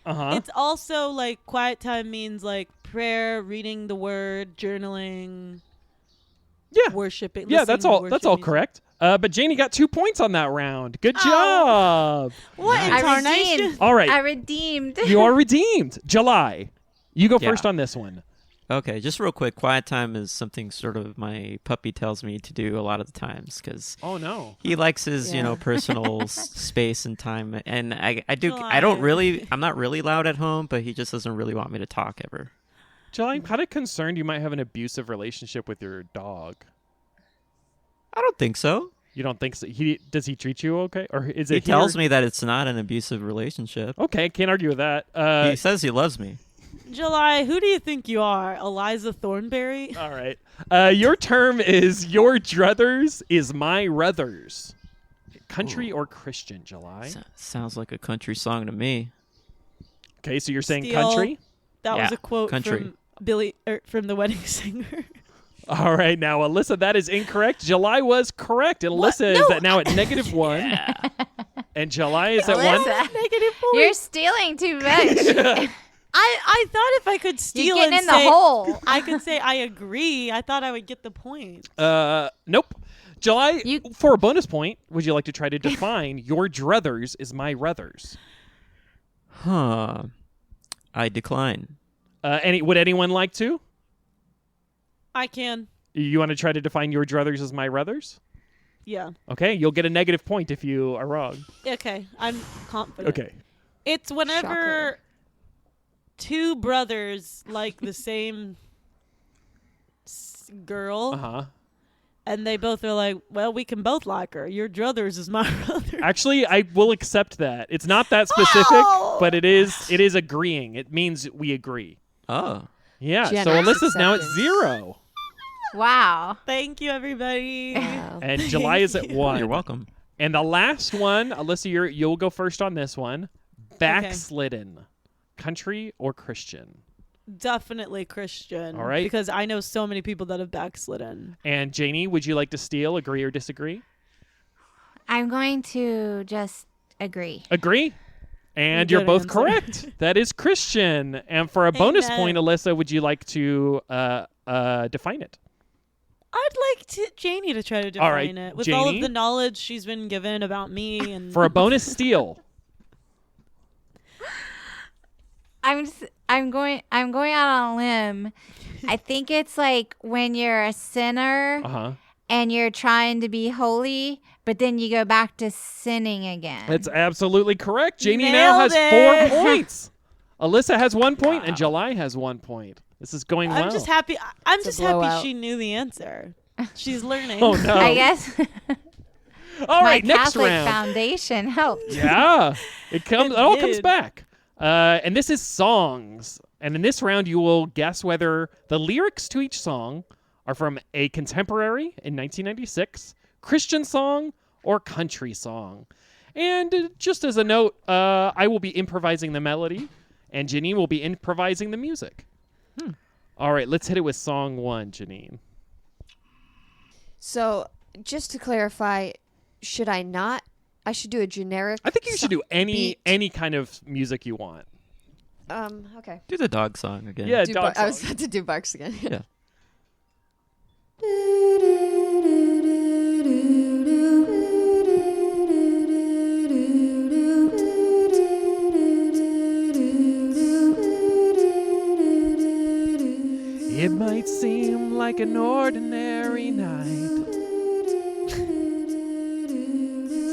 Uh-huh. it's also like quiet time means like prayer, reading the word, journaling, Yeah. worshiping. Yeah, listening that's to all. worship That's all music. correct. But Janie got 2 points on that round. Good job. What I incarnation? redeemed. All right. I redeemed. You are redeemed. July, you go Yeah. first on this one. Okay, just real quick. Quiet time is something sort of my puppy tells me to do a lot of the times because Oh no. he likes his, Yeah. personal space and time. And I don't July. really, I'm not really loud at home, but he just doesn't really want me to talk ever. July, I'm kind of concerned you might have an abusive relationship with your dog. I don't think so. You don't think so? Does he treat you okay, or is He it? tells me that it's not an abusive relationship. Okay, can't argue with that. He says he loves me. July, who do you think you are? Eliza Thornberry? All right. Your term is your druthers is my ruthers. Country or Christian, July? Sounds like a country song to me. Okay, so you're saying Steal. country? That was Yeah, a quote country. from the Wedding Singer. All right, now Alyssa, that is incorrect. July was correct, and Alyssa is at now at -1, and July is at 1. Alyssa, Negative point. you're stealing too much. I thought if I could steal You're getting and in the say, hole. I could say I agree. I thought I would get the point. Nope. July, You- for a bonus point, would you like to try to define your druthers is my ruthers? Huh. I decline. Would anyone like to? I can. You want to try to define your druthers as my ruthers? Yeah. Okay, you'll get a negative point if you are wrong. Okay. I'm confident. Okay. It's whenever Shocker. two brothers like the same girl, Uh-huh. and they both are like, well, we can both like her. Your druthers is my brother. Actually, I will accept that. It's not that specific, Oh! but it is agreeing. It means we agree. Oh. Yeah, so Generous Alyssa's now at acceptance. 0. Wow. Thank you, everybody. Wow. And July is at 1. You're welcome. And the last one, Alyssa, you'll go first on this one. Backslidden. country or Christian? Definitely Christian. All right. Because I know so many people that have backslidden. And Janie, would you like to steal, agree, or disagree? I'm going to just agree. Agree. And you're Good both answer. correct. That is Christian. And for a bonus Amen. point, Alyssa, would you like to define it? I'd like Janie to try to define All right, it with all of Janie? the knowledge she's been given about me and For a bonus steal. I'm going out on a limb. I think it's like when you're a sinner Uh-huh. and you're trying to be holy, but then you go back to sinning again. That's absolutely correct. Janie now has Nailed 4 it. points. Alyssa has 1 point, and July has 1 point. This is going well. I'm just happy. I'm just happy blowout. she knew the answer. She's learning. Oh, no. I guess All my right, next Catholic round. foundation helped. Yeah, it all comes did. back. And this is songs. And in this round, you will guess whether the lyrics to each song are from a contemporary in 1996, Christian song, or country song. And just as a note, I will be improvising the melody, and Janine will be improvising the music. All right, let's hit it with song 1, Janine. So, just to clarify, should I not? I should do a generic. I think you should do beat. any kind of music you want. Okay. Do the dog song again. Yeah, Do dog I was song. about to do barks again. Yeah. It might seem like an ordinary night.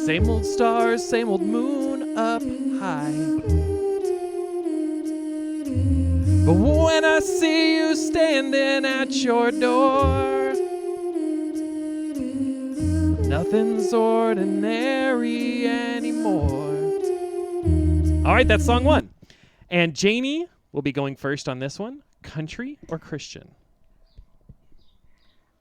Same old stars, same old moon up high. But when I see you standing at your door, nothing's ordinary anymore. All right, that's song 1. And Janie will be going first on this one. Country or Christian?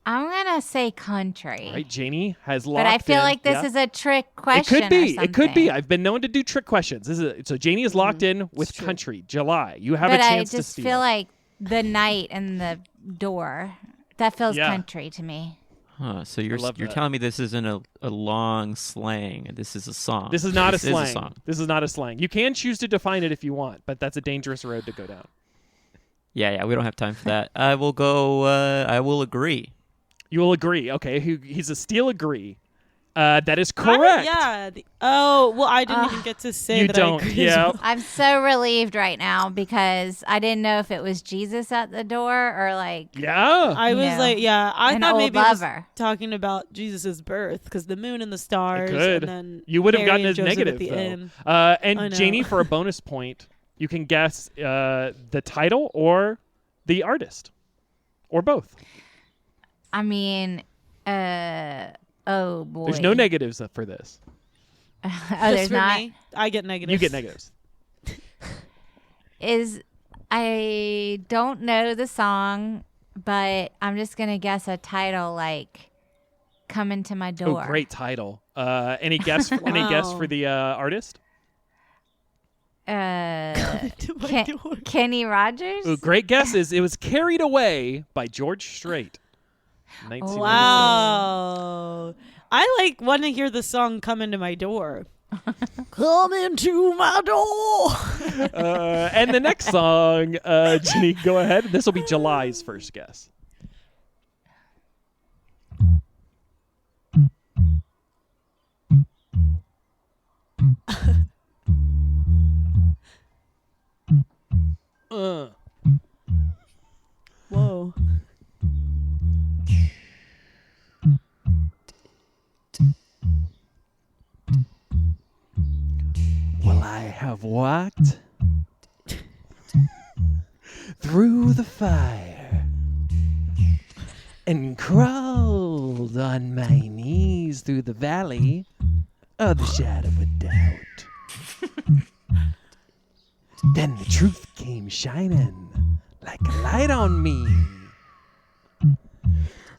I'm gonna say country. All right, Janie has locked in. But I feel like this Yeah. is a trick question. It could be. Or It could be. something. I've been known to do trick questions. So Janie is locked in with true. country. July, you have But a I chance to just steal. feel like the night and the door. That feels Yeah. country to me. Huh, so you're love that. telling me this isn't a long slang. This is a song. This is not a This is slang. song. This is not a slang. You can choose to define it if you want, but that's a dangerous road to go down. Yeah, we don't have time for that. I will go. I will agree. You will agree. Okay, he's a steal agree. That is correct. Yeah. I didn't even get to say You that don't. I agree. Yeah. I'm so relieved right now because I didn't know if it was Jesus at the door or like Yeah. I was No. like, yeah, I an thought old maybe it was lover. talking about Jesus' birth because the moon and the stars. Good. And then You would have Mary gotten and as Joseph negative at the though. end. And I know. Janie, for a bonus point, you can guess the title or the artist, or both. I mean, oh boy. There's no negatives for this. Oh, Just there's for not. me, I get negatives. You get negatives. I don't know the song, but I'm just gonna guess a title like "Come Into My Door." Oh, great title. Any guess? Any guess Wow. for the artist? To my door. Kenny Rogers. Ooh, great guess is it was Carried Away by George Strait. 1996. Wow. I want to hear the song "Come Into My Door." Come into my door. And the next song, Janine, go ahead. This will be July's first guess. Whoa. Well, I have walked through the fire and crawled on my knees through the valley of the shadow of doubt. Then the truth came shining like a light on me.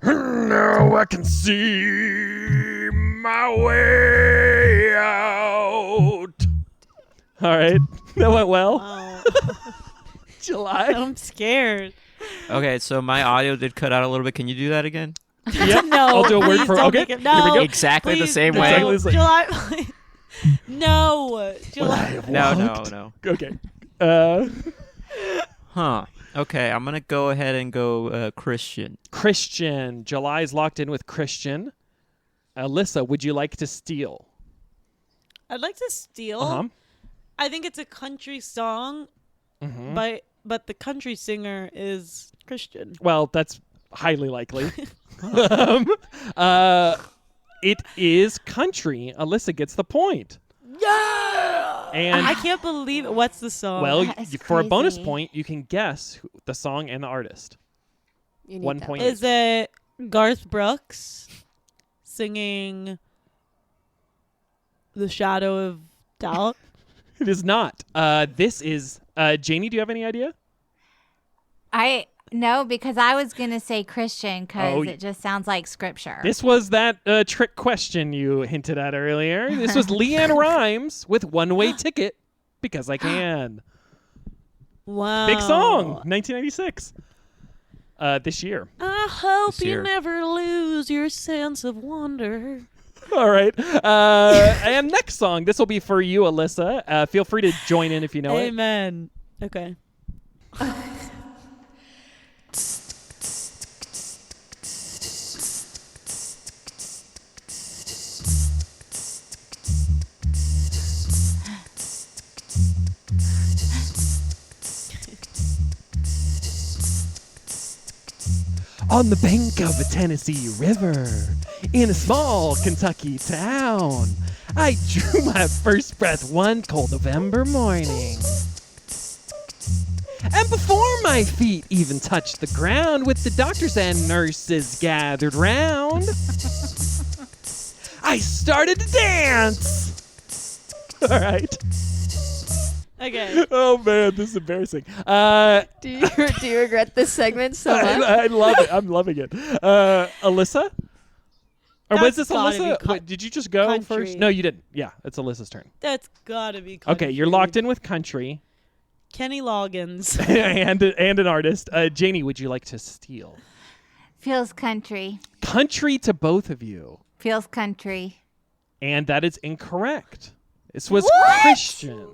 And now I can see my way out. All right, that went well. Wow. July. I'm scared. Okay, so my audio did cut out a little bit. Can you do that again? Yep. No, I'll do a word please for. don't Okay. make it- Here we no. go. Exactly the Please, same no. way. Exactly the same. July. No. July. No. Okay. Huh. Okay, I'm gonna go ahead and go Christian. Christian. July is locked in with Christian. Alyssa, would you like to steal? I'd like to steal. Uh-huh. I think it's a country song, Mm-hmm. but the country singer is Christian. Well, that's highly likely. It is country. Alyssa gets the point. Yeah. And I can't believe it. What's the song? well, That is for a bonus crazy. point, you can guess the song and the artist. You need 1 that point. one. is it Garth Brooks singing "The Shadow of Doubt"? It is not. This is Janie. Do you have any idea? No, because I was gonna say Christian because Oh, it just sounds like scripture. This was that trick question you hinted at earlier. This was Leanne Rimes with "One Way Ticket" because I can. Wow. Big song, 1996. This year. I hope This you year. never lose your sense of wonder. All right. And next song. This will be for you, Alyssa. Feel free to join in if you know it. Amen. Okay. On the bank of a Tennessee River, in a small Kentucky town, I drew my first breath one cold November morning. And before my feet even touched the ground, with the doctors and nurses gathered round, I started to dance. All right. Okay. Oh man, this is embarrassing. Do you regret this segment so much? I love it. I'm loving it. Alyssa? Or was That's this gotta Alyssa? be Wait, did you just go country. first? No, you didn't. Yeah, it's Alyssa's turn. That's gotta be country. Okay, you're locked in with country Kenny Loggins. and an artist. Janie, would you like to steal? Feels country. Country to both of you. Feels country. And that is incorrect. This was Christian.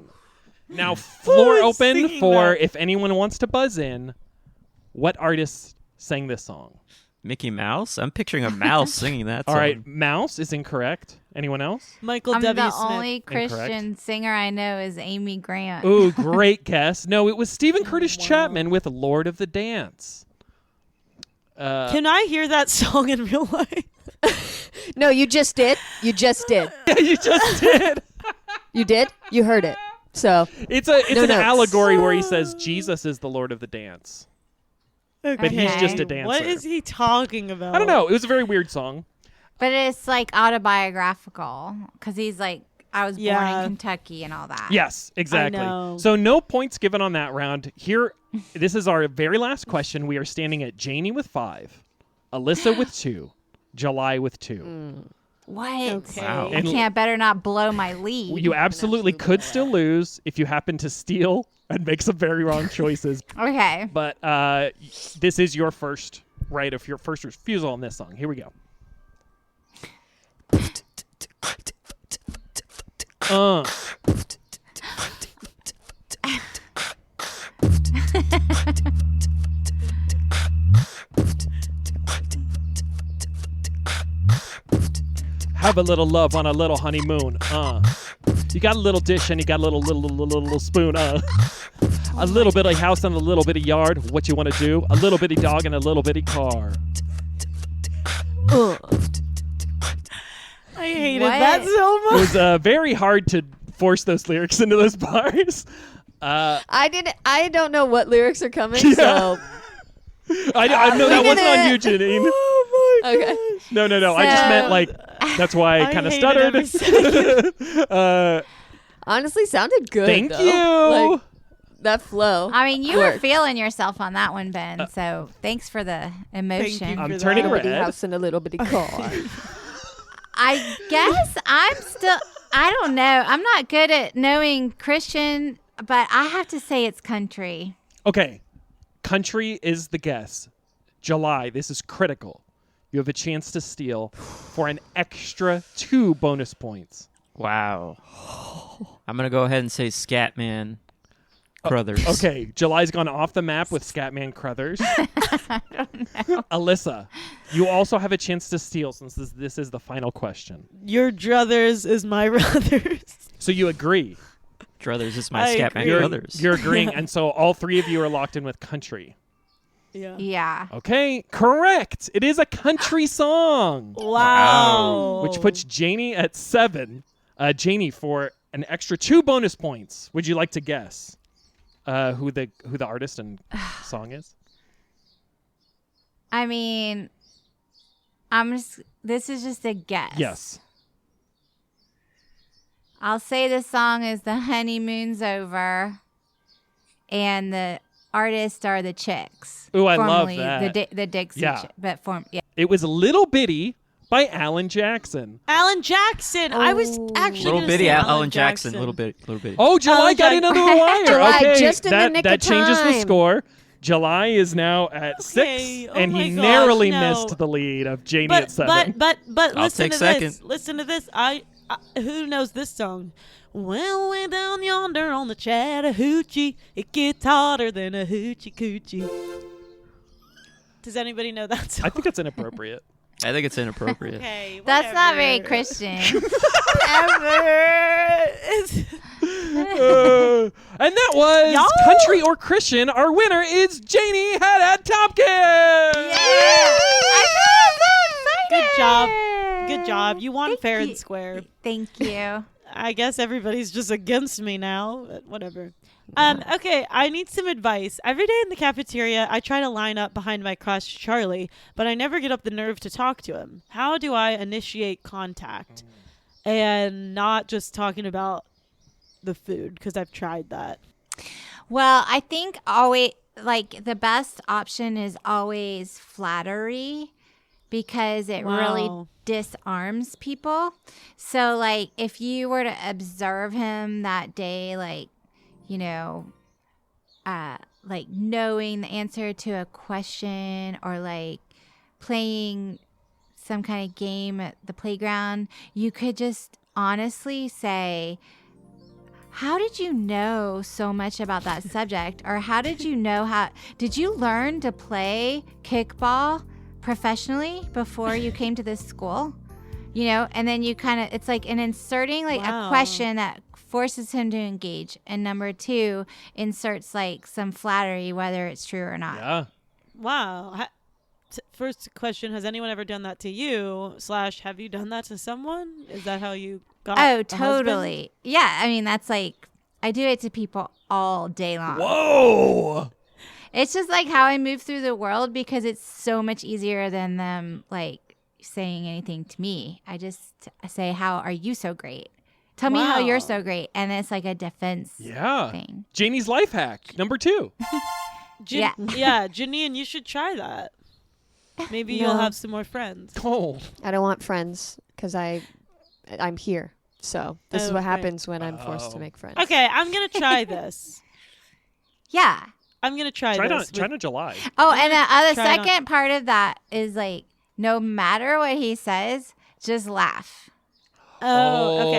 Now, floor is open singing for that? if anyone wants to buzz in. What artist sang this song? Mickey Mouse? I'm picturing a mouse singing that All song. right, Mouse is incorrect. Anyone else? Michael I'm W. the Smith. only Christian singer I know is Amy Grant. Ooh, great guess. No, it was Stephen Curtis Chapman with Lord of the Dance. Can I hear that song in real life? No, you just did. You just did. You just did. You did. You heard it. So It's No an notes. allegory where he says Jesus is the Lord of the dance. But he's just a dancer. What is he talking about? I don't know. It was a very weird song. But it's like autobiographical because he's like, I was born Yeah. in Kentucky and all that. Yes, exactly. know. So no points given on that round. Here, this is our very last question. We are standing at Janie with 5, Alyssa with 2, July with 2. What? Okay. Wow. I can't better not blow my lead. You absolutely could still lose if you happen to steal and make some very wrong choices. Okay. But this is your first right of your first refusal on this song. Here we go. Have a little love on a little honeymoon. You got a little dish and you got a little spoon. A little bitty house and a little bitty yard. What you want to do? A little bitty dog and a little bitty car. I hated What? that so It much. was very hard to force those lyrics into those bars. I don't know what lyrics are coming. So I know that wasn't on you, Janine. Oh my Okay. No. I just meant like that's why I I kind of hated every stuttered. honestly, sounded good. Thank though. you. Like, that flow. I mean, you were worked. feeling yourself on that one, Ben. So thanks for the emotion. you. I'm for turning that. red. Bitty house and a little bitty car. I guess I'm still. I don't know. I'm not good at knowing Christian but I have to say it's country. Okay. Country is the guess. July, this is critical. You have a chance to steal for an extra 2 bonus points. Wow. I'm going to go ahead and say Scatman Crothers. Okay, July's gone off the map with Scatman Crothers. I don't know. Alyssa, you also have a chance to steal since this is the final question. Your druthers is my brothers. So you agree. Druthers is my I Scatman agree. Crothers. You're agreeing, and so all 3 of you are locked in with country. Yeah. Yeah. Okay, correct. It is a country song, Wow. which puts Janie at 7. Janie, for an extra 2 bonus points, would you like to guess who the artist and song is? I mean, this is just a guess. Yes. I'll say the song is The Honeymoon's Over, and the artists are the Chicks. Ooh, I love formerly that. The Dixie Yeah. yeah. It was Little Bitty by Alan Jackson. Alan Jackson. I was actually Little gonna bitty say Alan Jackson. Little bitty. Oh, July got in on the wire. July, Okay, just in the that nick that of changes the time. score. July is now at Okay, 6, oh and my he gosh, narrowly no. missed the lead of Janie at 7. But I'll listen take to second. this. Listen to this. I who knows this song? Well, way down yonder on the Chattahoochee, it gets hotter than a hoochie coochie. Does anybody know that song? I think it's inappropriate. I think it's inappropriate. Okay, That's not very whatever. Christian. Whatever. And that was Y'all- Country or Christian. Our winner is Janie Haddad Tompkins. Good job. Good job. You won Thank fair you. and square. Thank you. I guess everybody's just against me now. But whatever. Okay, I need some advice. Every day in the cafeteria, I try to line up behind my crush, Charlie, but I never get up the nerve to talk to him. How do I initiate contact and not just talking about the food? Because I've tried that. Well, I think always the best option is always flattery because it really Wow. disarms people. So if you were to observe him that day, knowing the answer to a question or playing some kind of game at the playground, you could just honestly say, how did you know so much about that subject? Or how did you know did you learn to play kickball professionally before you came to this school? And then you it's like an inserting a Wow. question that forces him to engage. And number 2, inserts some flattery, whether it's true or not. Yeah. Wow. First question, has anyone ever done that to you? / have you done that to someone? Is that how you got Oh, a husband? totally. Yeah. I mean, that's I do it to people all day long. Whoa. It's just how I move through the world because it's so much easier than them saying anything to me. I just say, how are you so great? Tell me how you're Wow. so great. And it's a defense Yeah. thing. Janie's life hack, number 2. Yeah. Yeah, Janine, you should try that. Maybe you'll No. have some more friends. Oh. I don't want friends because I'm here. So this is Oh, what right. happens when I'm forced Oh. to make friends. Okay, I'm going to try this. Yeah. I'm going to try Try this. to July. Oh, and the other try it on- second part of that is no matter what he says, just laugh. Okay.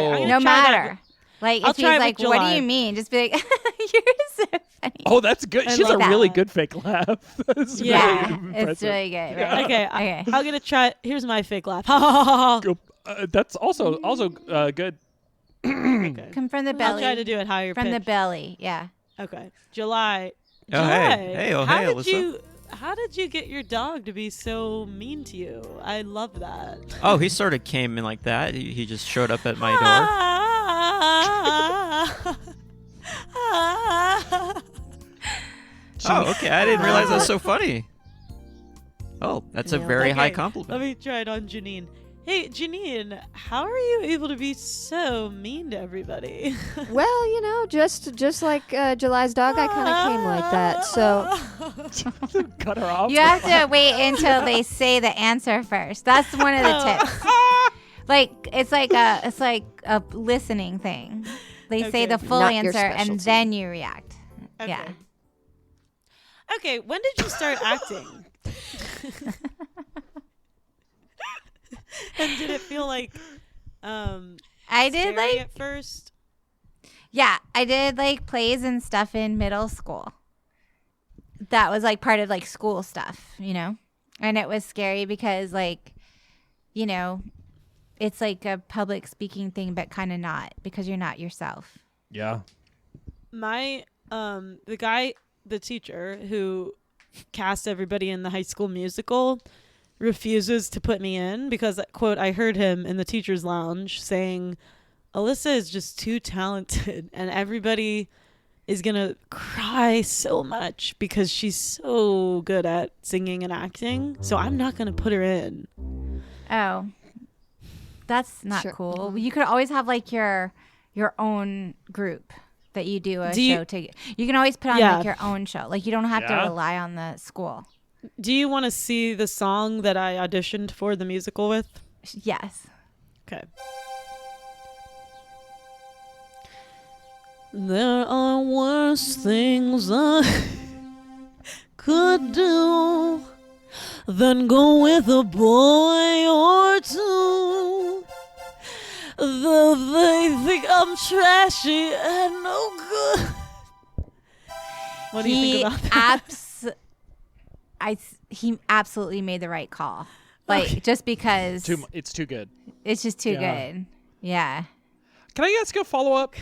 I'm gonna No try that matter. I'll If he's try it with what do July. you mean? Just be like, you're so funny. Oh, that's good. I She's a like really that. good fake laugh. That's Yeah, really it's impressive. really good. Yeah. Right? Okay, Okay. I'm going to try. Here's my fake laugh. Ha ha ha ha. That's also good. Okay. Come from the belly. I'll try to do it higher From the pitch. belly. Yeah. Okay. July. Oh, July. hey. Oh, how hey, did Alyssa. How did you get your dog to be so mean to you? I love that. Oh, he sort of came in like that. He just showed up at my door. Oh, okay. I didn't realize that was so funny. Oh, that's a Nailed very it. high Okay, compliment. Let me try it on Janine. Hey, Janine, how are you able to be so mean to everybody? Well, just like July's dog, I kind of came like that. So Cut her off. You have to wait until they say the answer first. That's one of the tips. It's like a listening thing. They say the full Not your answer and specialty. then you react. Okay. Yeah. Okay, when did you start acting? And did it feel like I did scary like at first? Yeah, I did like plays and stuff in middle school. That was like part of like school stuff, you know? And it was scary because like, you know, it's like a public speaking thing, but kind of not because you're not yourself. Yeah. My the teacher who cast everybody in the High School Musical refuses to put me in because, quote, I heard him in the teacher's lounge saying Alyssa is just too talented and everybody is gonna cry so much because she's so good at singing and acting, so I'm not gonna put her in. Oh, that's not Sure. cool. You could always have like your own group that you do a Do you- show to. You can always put on Yeah. like your own show. Like you don't have to Yeah. rely on the school. Do you want to see the song that I auditioned for the musical with? Yes. Okay. There are worse things I could do than go with a boy or two. Though they think I'm trashy and no good. What do you think about that? He absolutely made the right call. Like just because It's too good. it's just too Yeah. good. Yeah. Can I ask you a follow up?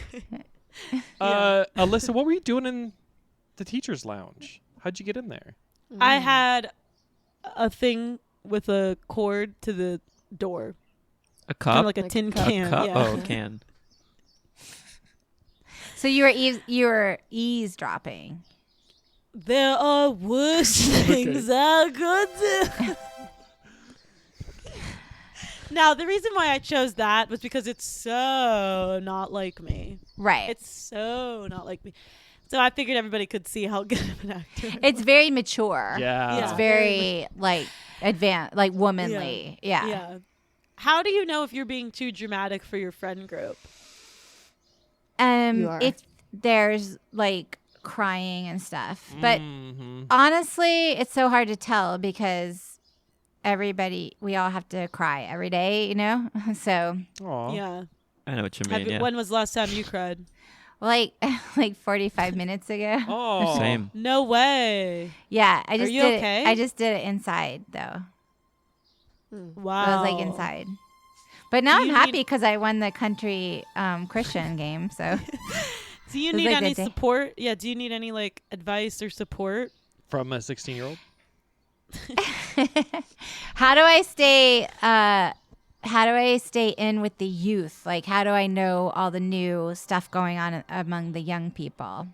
Alyssa, what were you doing in the teacher's lounge? How'd you get in there? I had a thing with a cord to the door. A Kind cup. of like a tin can. a cup. Yeah. Oh, can. So you were eavesdropping. There are worse things I could do. Now, the reason why I chose that was because it's so not like me. Right. It's so not like me. So I figured everybody could see how good of an actor I It's very mature. Yeah. Yeah. It's very like advanced, like womanly. Yeah. Yeah. How do you know if you're being too dramatic for your friend group? You are. If there's like crying and stuff. But Mhm. honestly, it's so hard to tell because we all have to cry every day, you know? So Aw. Yeah. I know what you mean. Yeah. When was the last time you cried? like 45 minutes ago. Oh. Same. No way. Yeah, I just you did okay? it. I just did it inside though. Wow. I was like inside. But now Do I'm you happy need- because I won the country Christian game. So Do you It was need a any good day. support? Yeah. Do you need any like advice or support? From a 16-year-old? how do I stay in with the youth? Like how do I know all the new stuff going on among the young people?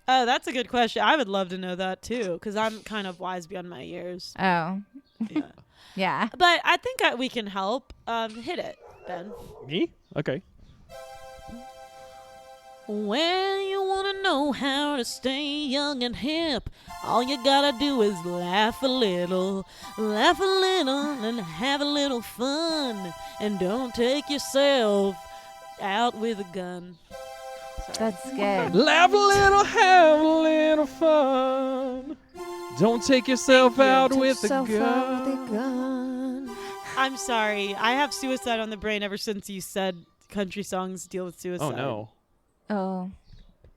Oh, that's a good question. I would love to know that too, because I'm kind of wise beyond my years. Oh, Yeah. yeah. But I think we can help. Hit it, Ben. Me? Okay. When you want to know how to stay young and hip, all you gotta do is laugh a little, and have a little fun. And don't take yourself out with a gun. Sorry. That's good. Laugh a little, have a little fun. Don't take yourself out with a gun. I'm sorry. I have suicide on the brain ever since you said country songs deal with suicide. Oh, no. Oh.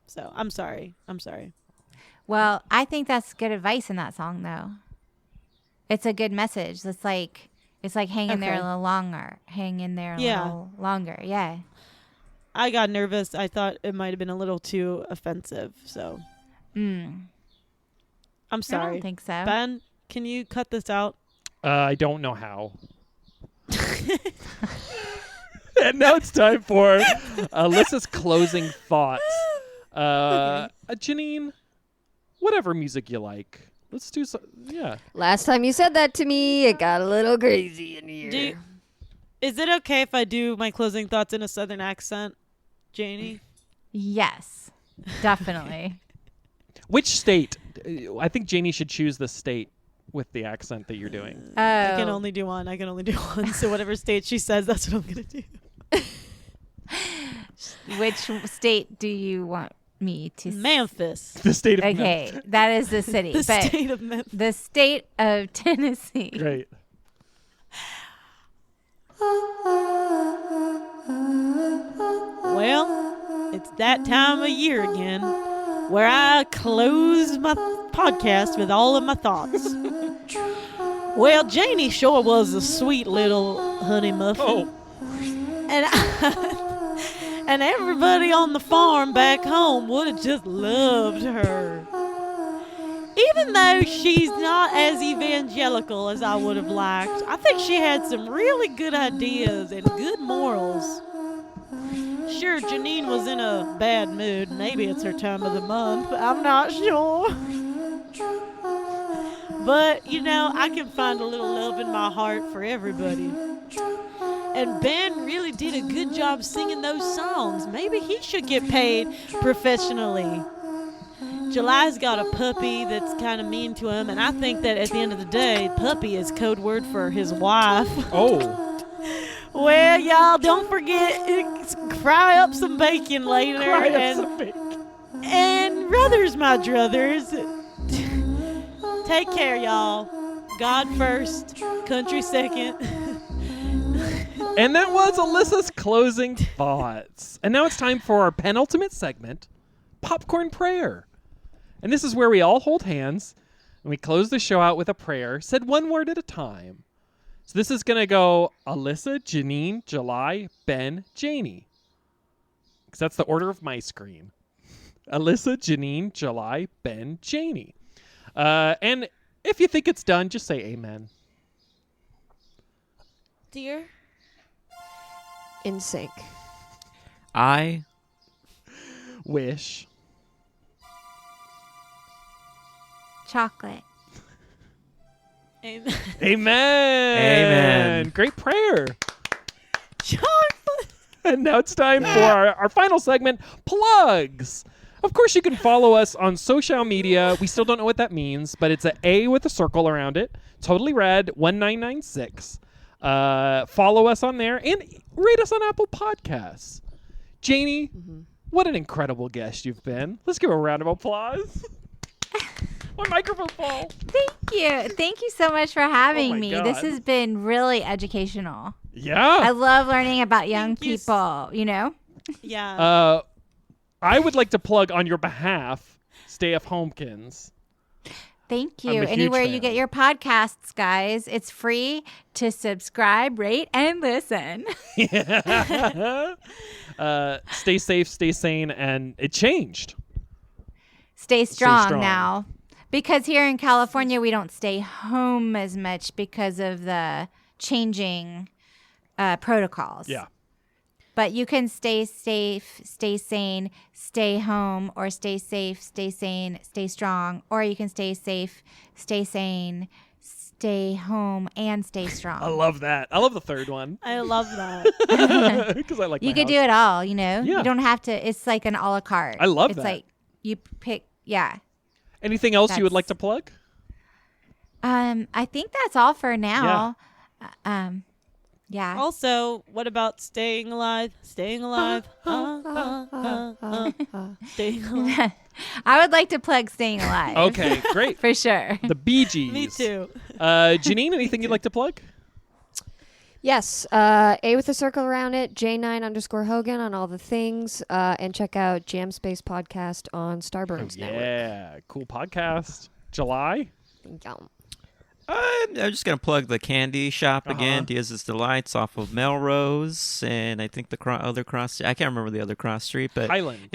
So I'm sorry. I'm sorry. Well, I think that's good advice in that song, though. It's a good message. It's like hang in there a Okay. little longer. Hang in there a Yeah. little longer. Yeah. I got nervous. I thought it might have been a little too offensive. So I'm I sorry. don't think so. Ben, can you cut this out? I don't know how. And now it's time for Alyssa's closing thoughts. Janine, whatever music you like. Let's do some. Yeah. Last time you said that to me, it got a little crazy in here. Is it okay if I do my closing thoughts in a southern accent, Janie? Yes, definitely. Which state? I think Janie should choose the state with the accent that you're doing. I can Oh. only do one. So whatever state she says, that's what I'm gonna do. Which state do you want me to? Memphis. The state of Okay, that is the city. The but state of Memphis. the state of Tennessee. Great. Well, it's that time of year again where I close my podcast with all of my thoughts. Well, Janie sure was a sweet little honey muffin. Oh, And everybody on the farm back home would have just loved her. Even though she's not as evangelical as I would have liked, I think she had some really good ideas and good morals. Sure, Janine was in a bad mood. Maybe it's her time of the month. I'm not sure. But, you know, I can find a little love in my heart for everybody. And Ben really did a good job singing those songs. Maybe he should get paid professionally. July's got a puppy that's kind of mean to him, and I think that at the end of the day, puppy is code word for his wife. oh. Well, y'all, don't forget, fry up some bacon later. Cry up and, some bacon. and brothers, my druthers, take care, y'all. God first, country second. And that was Alyssa's closing thoughts. And now it's time for our penultimate segment, Popcorn Prayer. And this is where we all hold hands and we close the show out with a prayer, said one word at a time. So this is going to go Alyssa, Janine, July, Ben, Janie. Because that's the order of my screen. Alyssa, Janine, July, Ben, Janie. And if you think it's done, just say amen. Dear. In sync. I Wish. Chocolate. Amen. Amen. Amen. Great prayer. Chocolate. And now it's time for our final segment, plugs. Of course, you can follow us on social media. We still don't know what that means, but it's an A with a circle around it. Totally Red 1996. Follow us on there and rate us on Apple Podcasts. Janie, what an incredible guest you've been. Let's give a round of applause. My microphone fall. Thank you so much for having my me. God. This has been really educational. I Yeah. love learning about young Thank you people, you know? Yeah. I would like to plug on your behalf, Stay F. Tomkins. Thank I'm you. a huge Anywhere fan. you get your podcasts, guys, it's free to subscribe, rate, and listen. Stay safe, stay sane, and it changed. Stay strong strong. now. Because here in California, we don't stay home as much because of the changing protocols. Yeah. But you can stay safe, stay sane, stay home, or stay safe, stay sane, stay strong. Or you can stay safe, stay sane, stay home, and stay strong. I love that. I love the third one. I love that. Because I like You my could house. do it all, you know? Yeah. You don't have to. It's like an a la carte. I love it's that. It's like you pick, yeah. Anything else you would That's- like to plug? I think that's all for now. Yeah. Also, what about staying alive? Staying alive. Staying alive. I would like to plug Staying Alive. Okay, great. For sure. The Bee Gees. Me too. Janine, anything you'd like to plug? Yes, A with a circle around it, J9_Hogan on all the things, and check out Jam Space Podcast on Starburns Network. Yeah, cool podcast. July? Yum. I'm just gonna plug the candy shop again, Diaz's Delights off of Melrose, and I think the other cross. I can't remember the other cross street, but Highland.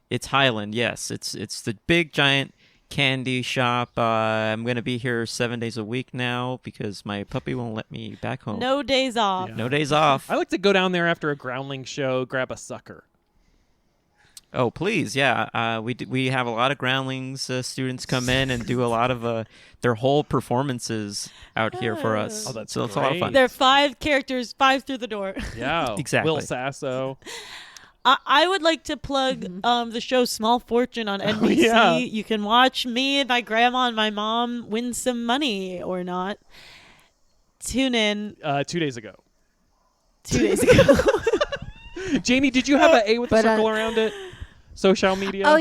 It's Highland. Yes, it's the big giant candy shop. I'm gonna be here 7 days a week now because my puppy won't let me back home. No days off. Yeah. No days off. I like to go down there after a groundling show, grab a sucker. Oh, please, yeah. We have a lot of groundlings students come in and do a lot of their whole performances out here for us. Oh, that's so it's a lot of great. fun. There are 5 characters, 5 through the door. Yeah. Exactly. Will Sasso. I would like to plug the show Small Fortune on NBC. yeah. You can watch me and my grandma and my mom win some money or not. Tune in 2 days ago. 2 days ago. Janie, did you have an A with a But, circle around it? Social media? Oh,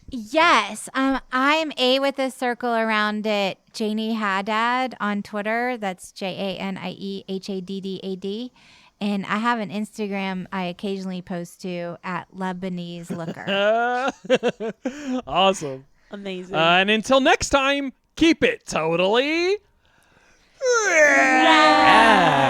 yes. I'm A with a circle around it. Janie Haddad on Twitter. That's JANIEHADDAD. And I have an Instagram I occasionally post to at Lebanese Looker. Awesome. Amazing. And until next time, keep it totally. Yeah.